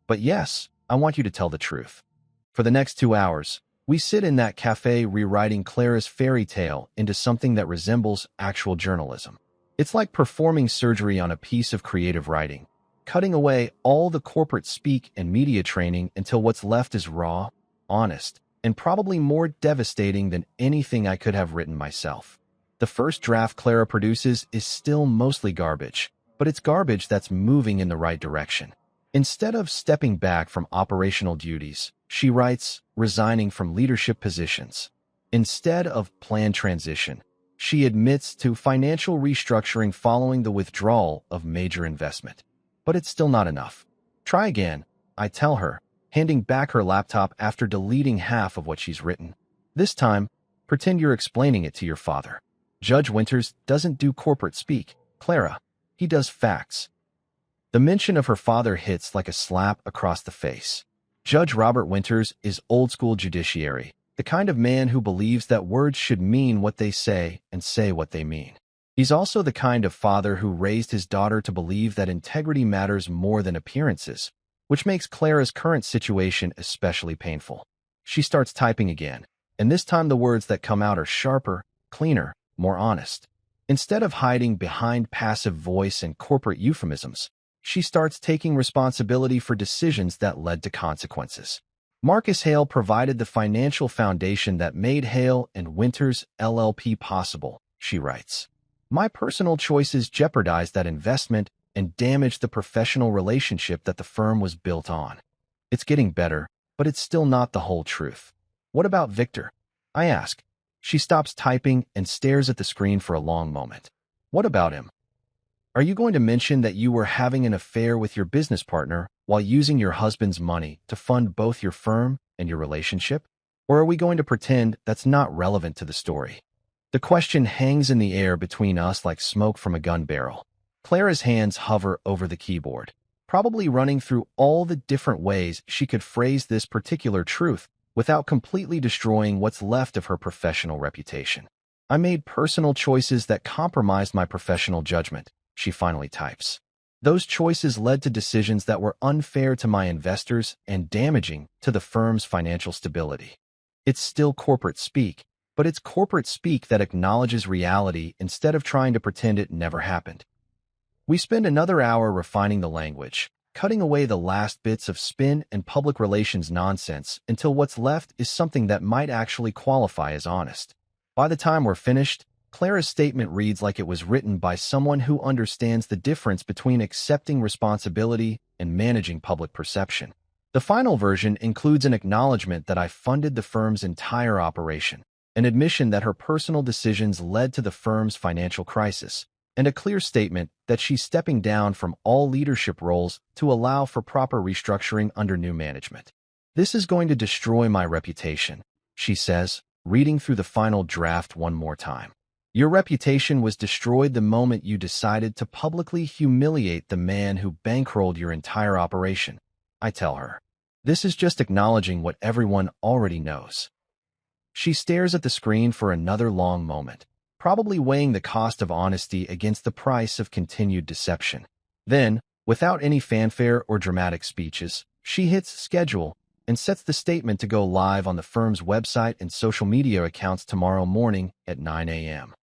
Speaker 1: But yes, I want you to tell the truth. For the next 2 hours, we sit in that cafe rewriting Clara's fairy tale into something that resembles actual journalism. It's like performing surgery on a piece of creative writing, cutting away all the corporate speak and media training until what's left is raw, honest, and probably more devastating than anything I could have written myself. The first draft Clara produces is still mostly garbage, but it's garbage that's moving in the right direction. Instead of stepping back from operational duties, she writes, resigning from leadership positions. Instead of planned transition, she admits to financial restructuring following the withdrawal of major investment. But it's still not enough. "Try again," I tell her, handing back her laptop after deleting half of what she's written. "This time, pretend you're explaining it to your father. Judge Winters doesn't do corporate speak, Clara. He does facts." The mention of her father hits like a slap across the face. Judge Robert Winters is old-school judiciary, the kind of man who believes that words should mean what they say and say what they mean. He's also the kind of father who raised his daughter to believe that integrity matters more than appearances, which makes Clara's current situation especially painful. She starts typing again, and this time the words that come out are sharper, cleaner, more honest. Instead of hiding behind passive voice and corporate euphemisms, she starts taking responsibility for decisions that led to consequences. Marcus Hale provided the financial foundation that made Hale and Winters LLP possible, she writes. My personal choices jeopardized that investment and damaged the professional relationship that the firm was built on. It's getting better, but it's still not the whole truth. What about Victor? I ask. She stops typing and stares at the screen for a long moment. What about him? Are you going to mention that you were having an affair with your business partner while using your husband's money to fund both your firm and your relationship? Or are we going to pretend that's not relevant to the story? The question hangs in the air between us like smoke from a gun barrel. Clara's hands hover over the keyboard, probably running through all the different ways she could phrase this particular truth without completely destroying what's left of her professional reputation. I made personal choices that compromised my professional judgment, she finally types. Those choices led to decisions that were unfair to my investors and damaging to the firm's financial stability. It's still corporate speak, but it's corporate speak that acknowledges reality instead of trying to pretend it never happened. We spend another hour refining the language, cutting away the last bits of spin and public relations nonsense until what's left is something that might actually qualify as honest. By the time we're finished, Clara's statement reads like it was written by someone who understands the difference between accepting responsibility and managing public perception. The final version includes an acknowledgement that I funded the firm's entire operation, an admission that her personal decisions led to the firm's financial crisis, and a clear statement that she's stepping down from all leadership roles to allow for proper restructuring under new management. This is going to destroy my reputation, she says, reading through the final draft one more time. Your reputation was destroyed the moment you decided to publicly humiliate the man who bankrolled your entire operation, I tell her. This is just acknowledging what everyone already knows. She stares at the screen for another long moment, probably weighing the cost of honesty against the price of continued deception. Then, without any fanfare or dramatic speeches, she hits schedule and sets the statement to go live on the firm's website and social media accounts tomorrow morning at 9 a.m.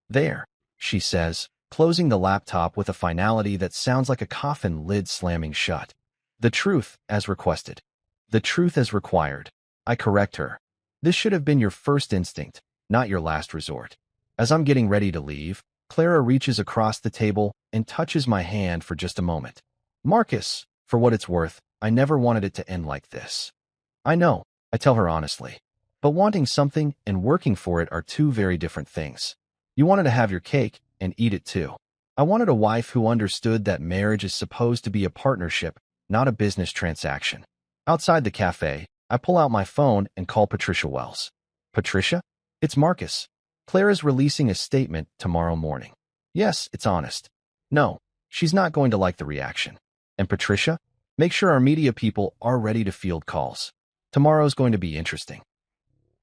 Speaker 1: There, she says, closing the laptop with a finality that sounds like a coffin lid slamming shut. The truth as requested. The truth as required. I correct her. This should have been your first instinct, not your last resort. As I'm getting ready to leave, Clara reaches across the table and touches my hand for just a moment. Marcus, for what it's worth, I never wanted it to end like this. I know, I tell her honestly. But wanting something and working for it are two very different things. You wanted to have your cake and eat it too. I wanted a wife who understood that marriage is supposed to be a partnership, not a business transaction. Outside the cafe, I pull out my phone and call Patricia Wells. Patricia? It's Marcus. Clara's releasing a statement tomorrow morning. Yes, it's honest. No, she's not going to like the reaction. And Patricia? Make sure our media people are ready to field calls. Tomorrow's going to be interesting.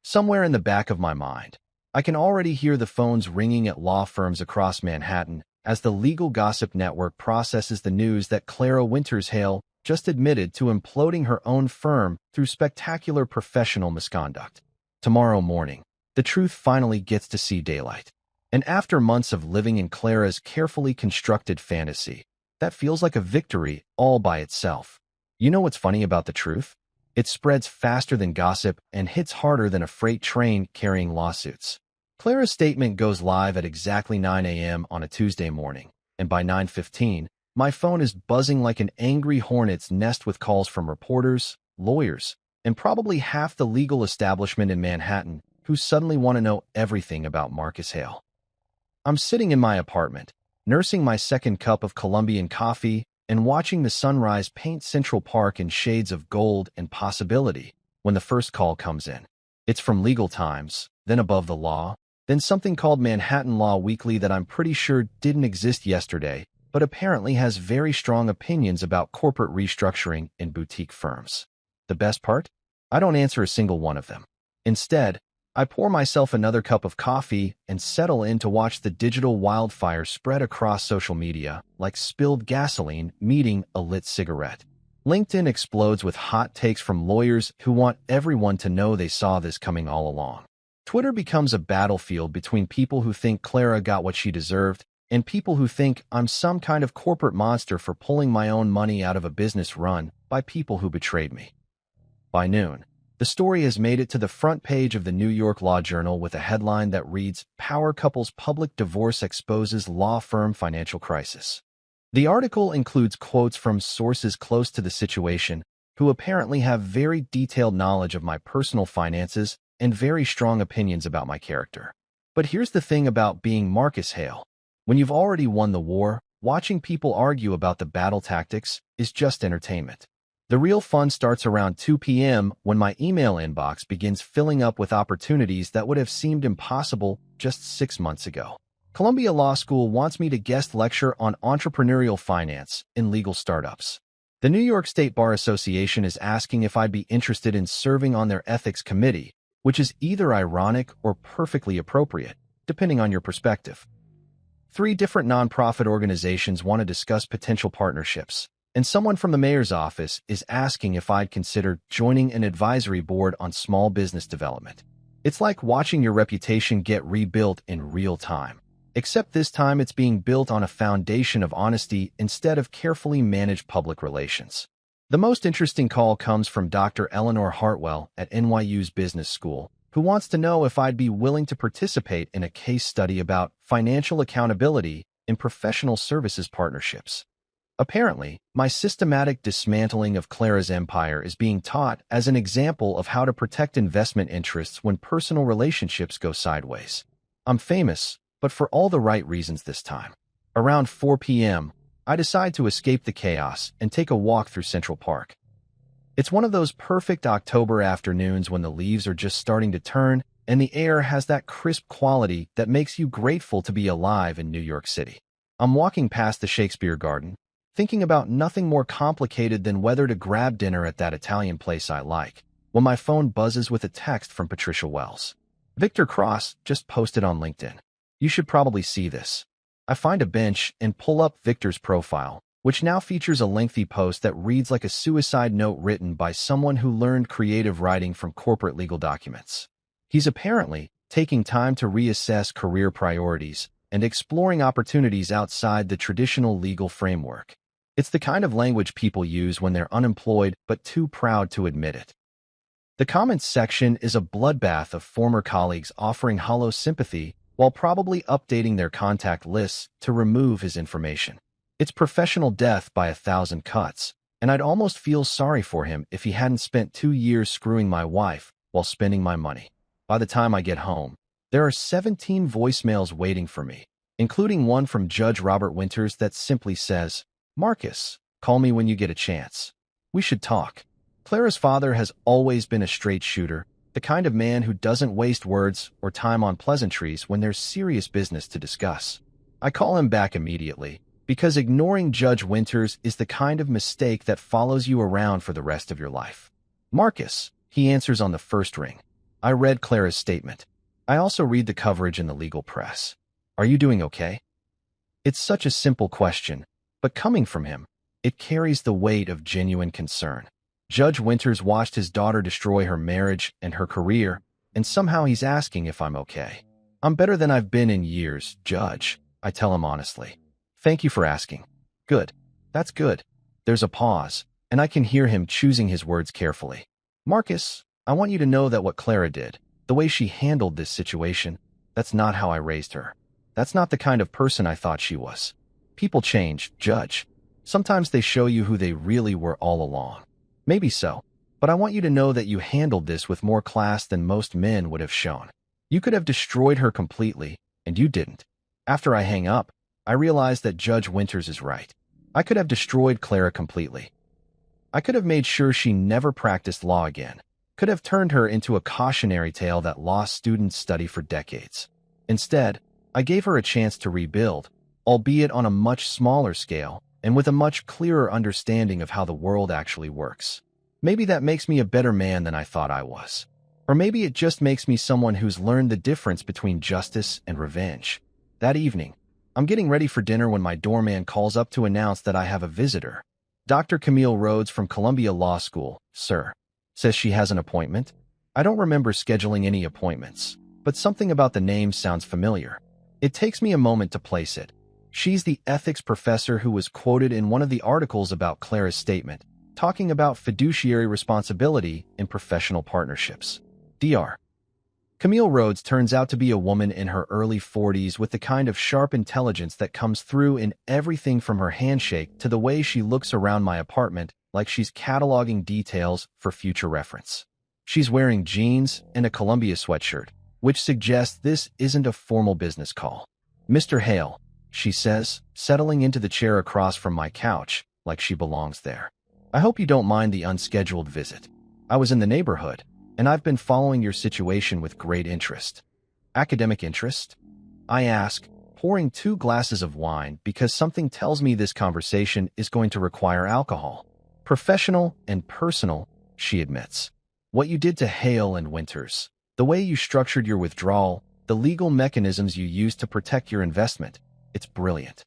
Speaker 1: Somewhere in the back of my mind, I can already hear the phones ringing at law firms across Manhattan as the legal gossip network processes the news that Clara Winters Hale just admitted to imploding her own firm through spectacular professional misconduct. Tomorrow morning, the truth finally gets to see daylight. And after months of living in Clara's carefully constructed fantasy, that feels like a victory all by itself. You know what's funny about the truth? It spreads faster than gossip and hits harder than a freight train carrying lawsuits. Clara's statement goes live at exactly 9 a.m. on a Tuesday morning, and by 9:15, my phone is buzzing like an angry hornet's nest with calls from reporters, lawyers, and probably half the legal establishment in Manhattan who suddenly want to know everything about Marcus Hale. I'm sitting in my apartment, nursing my second cup of Colombian coffee and watching the sunrise paint Central Park in shades of gold and possibility when the first call comes in. It's from Legal Times, then Above the Law, then something called Manhattan Law Weekly that I'm pretty sure didn't exist yesterday, but apparently has very strong opinions about corporate restructuring in boutique firms. The best part? I don't answer a single one of them. Instead, I pour myself another cup of coffee and settle in to watch the digital wildfire spread across social media like spilled gasoline meeting a lit cigarette. LinkedIn explodes with hot takes from lawyers who want everyone to know they saw this coming all along. Twitter becomes a battlefield between people who think Clara got what she deserved and people who think I'm some kind of corporate monster for pulling my own money out of a business run by people who betrayed me. By noon, the story has made it to the front page of the New York Law Journal with a headline that reads, "Power Couple's Public Divorce Exposes Law Firm Financial Crisis." The article includes quotes from sources close to the situation who apparently have very detailed knowledge of my personal finances and very strong opinions about my character. But here's the thing about being Marcus Hale. When you've already won the war, watching people argue about the battle tactics is just entertainment. The real fun starts around 2 p.m. when my email inbox begins filling up with opportunities that would have seemed impossible just 6 months ago. Columbia Law School wants me to guest lecture on entrepreneurial finance in legal startups. The New York State Bar Association is asking if I'd be interested in serving on their ethics committee, which is either ironic or perfectly appropriate, depending on your perspective. 3 different nonprofit organizations want to discuss potential partnerships, and someone from the mayor's office is asking if I'd consider joining an advisory board on small business development. It's like watching your reputation get rebuilt in real time, except this time it's being built on a foundation of honesty instead of carefully managed public relations. The most interesting call comes from Dr. Eleanor Hartwell at NYU's Business School, who wants to know if I'd be willing to participate in a case study about financial accountability in professional services partnerships. Apparently, my systematic dismantling of Clara's empire is being taught as an example of how to protect investment interests when personal relationships go sideways. I'm famous, but for all the right reasons this time. Around 4 p.m., I decide to escape the chaos and take a walk through Central Park. It's one of those perfect October afternoons when the leaves are just starting to turn and the air has that crisp quality that makes you grateful to be alive in New York City. I'm walking past the Shakespeare Garden, thinking about nothing more complicated than whether to grab dinner at that Italian place I like, when my phone buzzes with a text from Patricia Wells. Victor Cross just posted on LinkedIn. You should probably see this. I find a bench and pull up Victor's profile, which now features a lengthy post that reads like a suicide note written by someone who learned creative writing from corporate legal documents. He's apparently taking time to reassess career priorities and exploring opportunities outside the traditional legal framework. It's the kind of language people use when they're unemployed but too proud to admit it. The comments section is a bloodbath of former colleagues offering hollow sympathy while probably updating their contact lists to remove his information. It's professional death by 1,000 cuts, and I'd almost feel sorry for him if he hadn't spent 2 years screwing my wife while spending my money. By the time I get home, there are 17 voicemails waiting for me, including one from Judge Robert Winters that simply says, "Marcus, call me when you get a chance. We should talk." Clara's father has always been a straight shooter, the kind of man who doesn't waste words or time on pleasantries when there's serious business to discuss. I call him back immediately, because ignoring Judge Winters is the kind of mistake that follows you around for the rest of your life. "Marcus," he answers on the first ring. I read Clara's statement. I also read the coverage in the legal press. "Are you doing okay?" It's such a simple question, but coming from him, it carries the weight of genuine concern. Judge Winters watched his daughter destroy her marriage and her career, and somehow he's asking if I'm okay. "I'm better than I've been in years, Judge," I tell him honestly. "Thank you for asking." "Good. That's good." There's a pause, and I can hear him choosing his words carefully. "Marcus, I want you to know that what Clara did, the way she handled this situation, that's not how I raised her. That's not the kind of person I thought she was. People change, Judge. Sometimes they show you who they really were all along. Maybe so, but I want you to know that you handled this with more class than most men would have shown. You could have destroyed her completely, and you didn't." After I hang up, I realize that Judge Winters is right. I could have destroyed Clara completely. I could have made sure she never practiced law again, could have turned her into a cautionary tale that law students study for decades. Instead, I gave her a chance to rebuild, albeit on a much smaller scale, and with a much clearer understanding of how the world actually works. Maybe that makes me a better man than I thought I was. Or maybe it just makes me someone who's learned the difference between justice and revenge. That evening, I'm getting ready for dinner when my doorman calls up to announce that I have a visitor. Dr. Camille Rhodes from Columbia Law School, sir. Says she has an appointment. I don't remember scheduling any appointments, but something about the name sounds familiar. It takes me a moment to place it. She's the ethics professor who was quoted in one of the articles about Clara's statement, talking about fiduciary responsibility in professional partnerships. Dr. Camille Rhodes turns out to be a woman in her early 40s with the kind of sharp intelligence that comes through in everything from her handshake to the way she looks around my apartment like she's cataloging details for future reference. She's wearing jeans and a Columbia sweatshirt, which suggests this isn't a formal business call. Mr. Hale, she says, settling into the chair across from my couch like she belongs there. I hope you don't mind the unscheduled visit. I was in the neighborhood, and I've been following your situation with great interest. Academic interest? I ask, pouring 2 glasses of wine because something tells me this conversation is going to require alcohol. Professional and personal, she admits. What you did to Hale and Winters, the way you structured your withdrawal, the legal mechanisms you used to protect your investment, it's brilliant.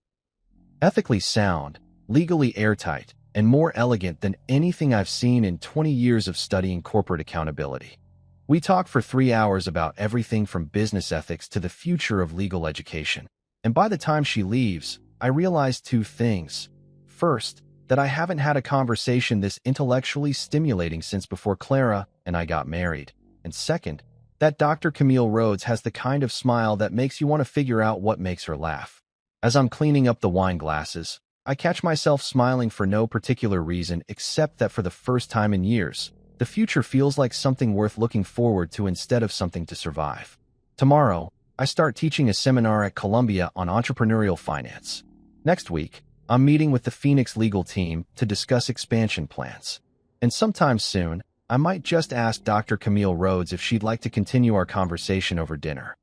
Speaker 1: Ethically sound, legally airtight, and more elegant than anything I've seen in 20 years of studying corporate accountability. We talk for 3 hours about everything from business ethics to the future of legal education. And by the time she leaves, I realize 2 things. First, that I haven't had a conversation this intellectually stimulating since before Clara and I got married. And second, that Dr. Camille Rhodes has the kind of smile that makes you want to figure out what makes her laugh. As I'm cleaning up the wine glasses, I catch myself smiling for no particular reason except that for the first time in years, the future feels like something worth looking forward to instead of something to survive. Tomorrow, I start teaching a seminar at Columbia on entrepreneurial finance. Next week, I'm meeting with the Phoenix legal team to discuss expansion plans. And sometime soon, I might just ask Dr. Camille Rhodes if she'd like to continue our conversation over dinner.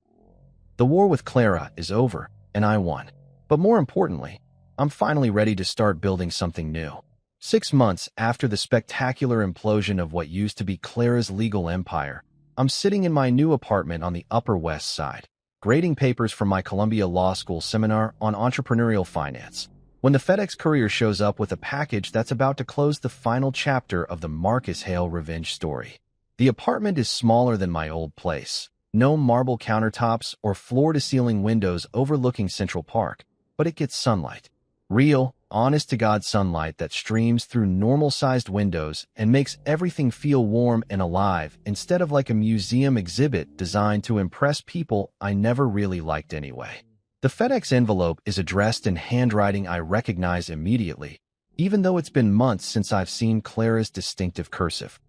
Speaker 1: The war with Clara is over, and I won. But more importantly, I'm finally ready to start building something new. 6 months after the spectacular implosion of what used to be Clara's legal empire, I'm sitting in my new apartment on the Upper West Side, grading papers from my Columbia Law School seminar on entrepreneurial finance, when the FedEx courier shows up with a package that's about to close the final chapter of the Marcus Hale revenge story. The apartment is smaller than my old place. No marble countertops or floor-to-ceiling windows overlooking Central Park, but it gets sunlight. Real, honest-to-God sunlight that streams through normal-sized windows and makes everything feel warm and alive instead of like a museum exhibit designed to impress people I never really liked anyway. The FedEx envelope is addressed in handwriting I recognize immediately, even though it's been months since I've seen Clara's distinctive cursive.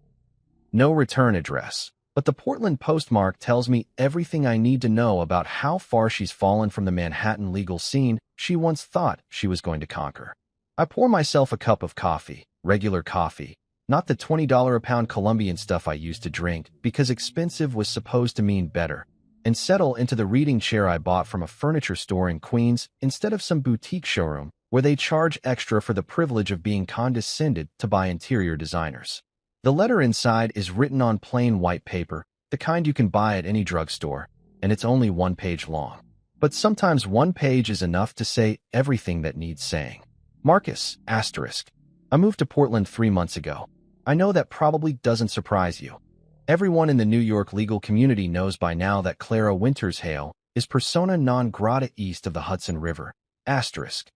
Speaker 1: No return address, but the Portland postmark tells me everything I need to know about how far she's fallen from the Manhattan legal scene she once thought she was going to conquer. I pour myself a cup of coffee, regular coffee, not the $20 a pound Colombian stuff I used to drink because expensive was supposed to mean better, and settle into the reading chair I bought from a furniture store in Queens instead of some boutique showroom where they charge extra for the privilege of being condescended to by interior designers. The letter inside is written on plain white paper, the kind you can buy at any drugstore, and it's only 1 page long. But sometimes 1 page is enough to say everything that needs saying. Marcus, asterisk. I moved to Portland 3 months ago. I know that probably doesn't surprise you. Everyone in the New York legal community knows by now that Clara Winters Hale is persona non grata east of the Hudson River, asterisk.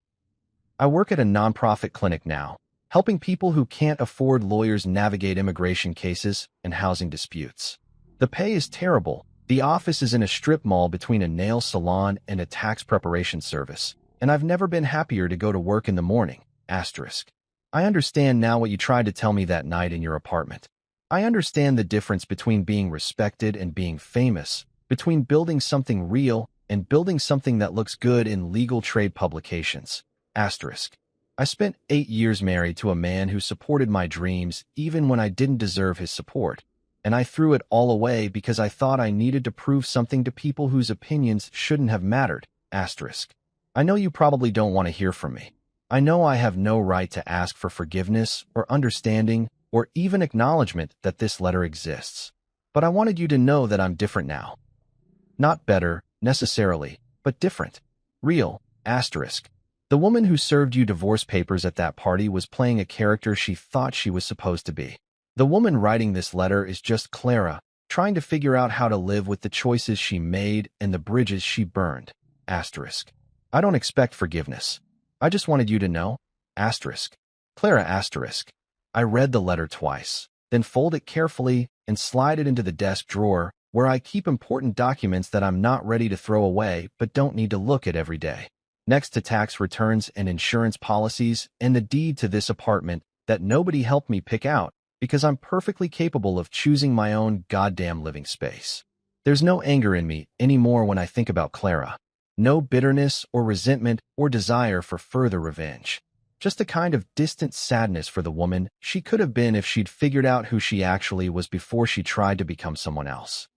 Speaker 1: I work at a nonprofit clinic now, helping people who can't afford lawyers navigate immigration cases and housing disputes. The pay is terrible. The office is in a strip mall between a nail salon and a tax preparation service, and I've never been happier to go to work in the morning, asterisk. I understand now what you tried to tell me that night in your apartment. I understand the difference between being respected and being famous, between building something real and building something that looks good in legal trade publications, asterisk. I spent 8 years married to a man who supported my dreams even when I didn't deserve his support, and I threw it all away because I thought I needed to prove something to people whose opinions shouldn't have mattered, asterisk. I know you probably don't want to hear from me. I know I have no right to ask for forgiveness or understanding or even acknowledgement that this letter exists. But I wanted you to know that I'm different now. Not better, necessarily, but different. Real, asterisk. The woman who served you divorce papers at that party was playing a character she thought she was supposed to be. The woman writing this letter is just Clara, trying to figure out how to live with the choices she made and the bridges she burned. Asterisk. I don't expect forgiveness. I just wanted you to know. Asterisk. Clara asterisk. I read the letter twice, then fold it carefully and slide it into the desk drawer where I keep important documents that I'm not ready to throw away but don't need to look at every day. Next to tax returns and insurance policies and the deed to this apartment that nobody helped me pick out because I'm perfectly capable of choosing my own goddamn living space. There's no anger in me anymore when I think about Clara. No bitterness or resentment or desire for further revenge. Just a kind of distant sadness for the woman she could have been if she'd figured out who she actually was before she tried to become someone else.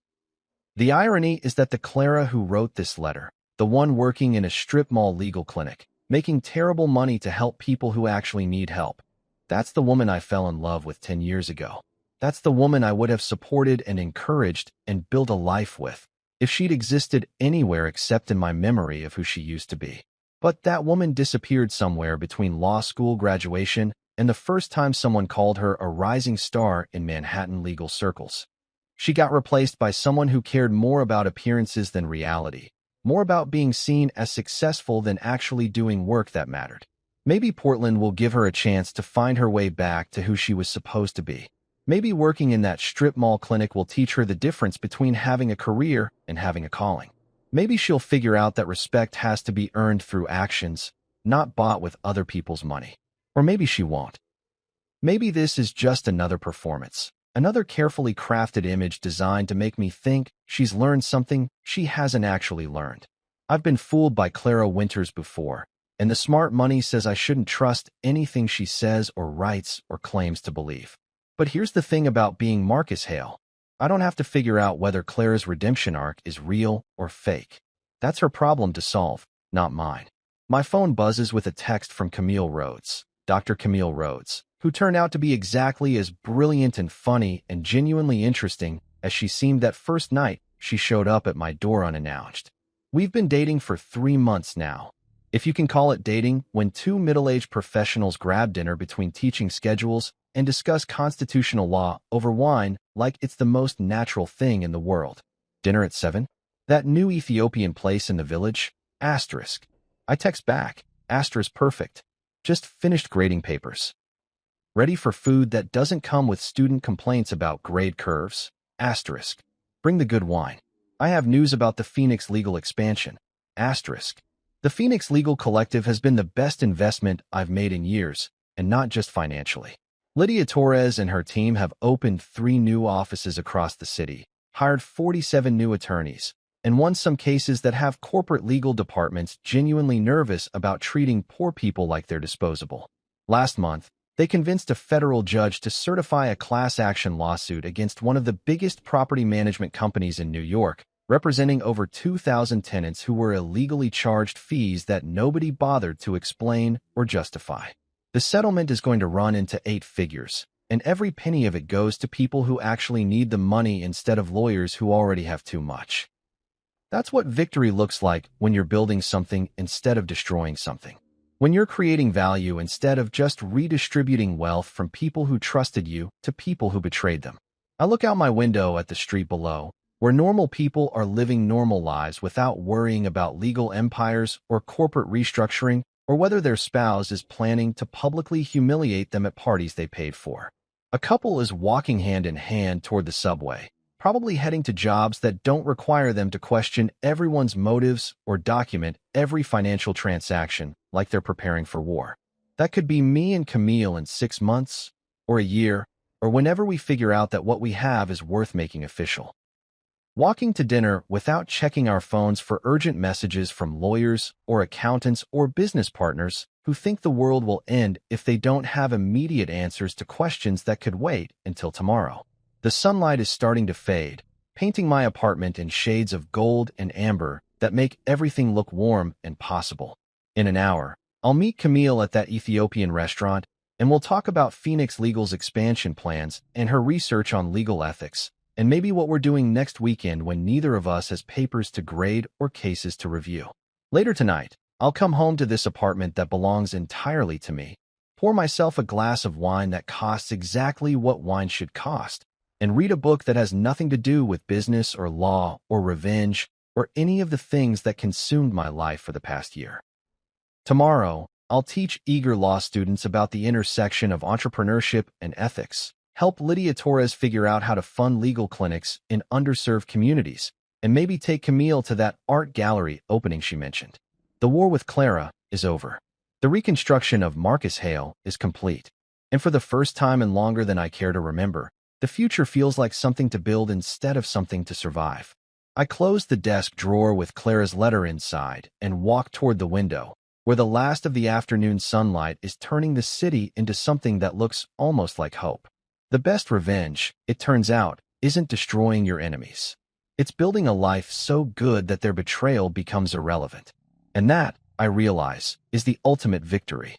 Speaker 1: The irony is that the Clara who wrote this letter, the one working in a strip mall legal clinic, making terrible money to help people who actually need help, that's the woman I fell in love with 10 years ago. That's the woman I would have supported and encouraged and built a life with if she'd existed anywhere except in my memory of who she used to be. But that woman disappeared somewhere between law school graduation and the first time someone called her a rising star in Manhattan legal circles. She got replaced by someone who cared more about appearances than reality, more about being seen as successful than actually doing work that mattered. Maybe Portland will give her a chance to find her way back to who she was supposed to be. Maybe working in that strip mall clinic will teach her the difference between having a career and having a calling. Maybe she'll figure out that respect has to be earned through actions, not bought with other people's money. Or maybe she won't. Maybe this is just another performance, another carefully crafted image designed to make me think she's learned something she hasn't actually learned. I've been fooled by Clara Winters before, and the smart money says I shouldn't trust anything she says or writes or claims to believe. But here's the thing about being Marcus Hale. I don't have to figure out whether Clara's redemption arc is real or fake. That's her problem to solve, not mine. My phone buzzes with a text from Camille Rhodes, Dr. Camille Rhodes, who turned out to be exactly as brilliant and funny and genuinely interesting as she seemed that first night she showed up at my door unannounced. We've been dating for 3 months now. If you can call it dating, when two middle-aged professionals grab dinner between teaching schedules and discuss constitutional law over wine like it's the most natural thing in the world. Dinner at 7? That new Ethiopian place in the village? Asterisk. I text back. Asterisk perfect. Just finished grading papers. Ready for food that doesn't come with student complaints about grade curves? Asterisk. Bring the good wine. I have news about the Phoenix legal expansion. Asterisk. The Phoenix Legal Collective has been the best investment I've made in years, and not just financially. Lydia Torres and her team have opened 3 new offices across the city, hired 47 new attorneys, and won some cases that have corporate legal departments genuinely nervous about treating poor people like they're disposable. Last month, they convinced a federal judge to certify a class action lawsuit against one of the biggest property management companies in New York, representing over 2,000 tenants who were illegally charged fees that nobody bothered to explain or justify. The settlement is going to run into 8 figures, and every penny of it goes to people who actually need the money instead of lawyers who already have too much. That's what victory looks like when you're building something instead of destroying something. When you're creating value instead of just redistributing wealth from people who trusted you to people who betrayed them. I look out my window at the street below, where normal people are living normal lives without worrying about legal empires or corporate restructuring, or whether their spouse is planning to publicly humiliate them at parties they paid for. A couple is walking hand in hand toward the subway, probably heading to jobs that don't require them to question everyone's motives or document every financial transaction like they're preparing for war. That could be me and Camille in 6 months, or a year, or whenever we figure out that what we have is worth making official. Walking to dinner without checking our phones for urgent messages from lawyers or accountants or business partners who think the world will end if they don't have immediate answers to questions that could wait until tomorrow. The sunlight is starting to fade, painting my apartment in shades of gold and amber that make everything look warm and possible. In an hour, I'll meet Camille at that Ethiopian restaurant, and we'll talk about Phoenix Legal's expansion plans and her research on legal ethics, and maybe what we're doing next weekend when neither of us has papers to grade or cases to review. Later tonight, I'll come home to this apartment that belongs entirely to me, pour myself a glass of wine that costs exactly what wine should cost, and read a book that has nothing to do with business or law or revenge or any of the things that consumed my life for the past year. Tomorrow, I'll teach eager law students about the intersection of entrepreneurship and ethics, help Lydia Torres figure out how to fund legal clinics in underserved communities, and maybe take Camille to that art gallery opening she mentioned. The war with Clara is over. The reconstruction of Marcus Hale is complete. And for the first time in longer than I care to remember, the future feels like something to build instead of something to survive. I closed the desk drawer with Clara's letter inside and walked toward the window, where the last of the afternoon sunlight is turning the city into something that looks almost like hope. The best revenge, it turns out, isn't destroying your enemies. It's building a life so good that their betrayal becomes irrelevant. And that, I realize, is the ultimate victory.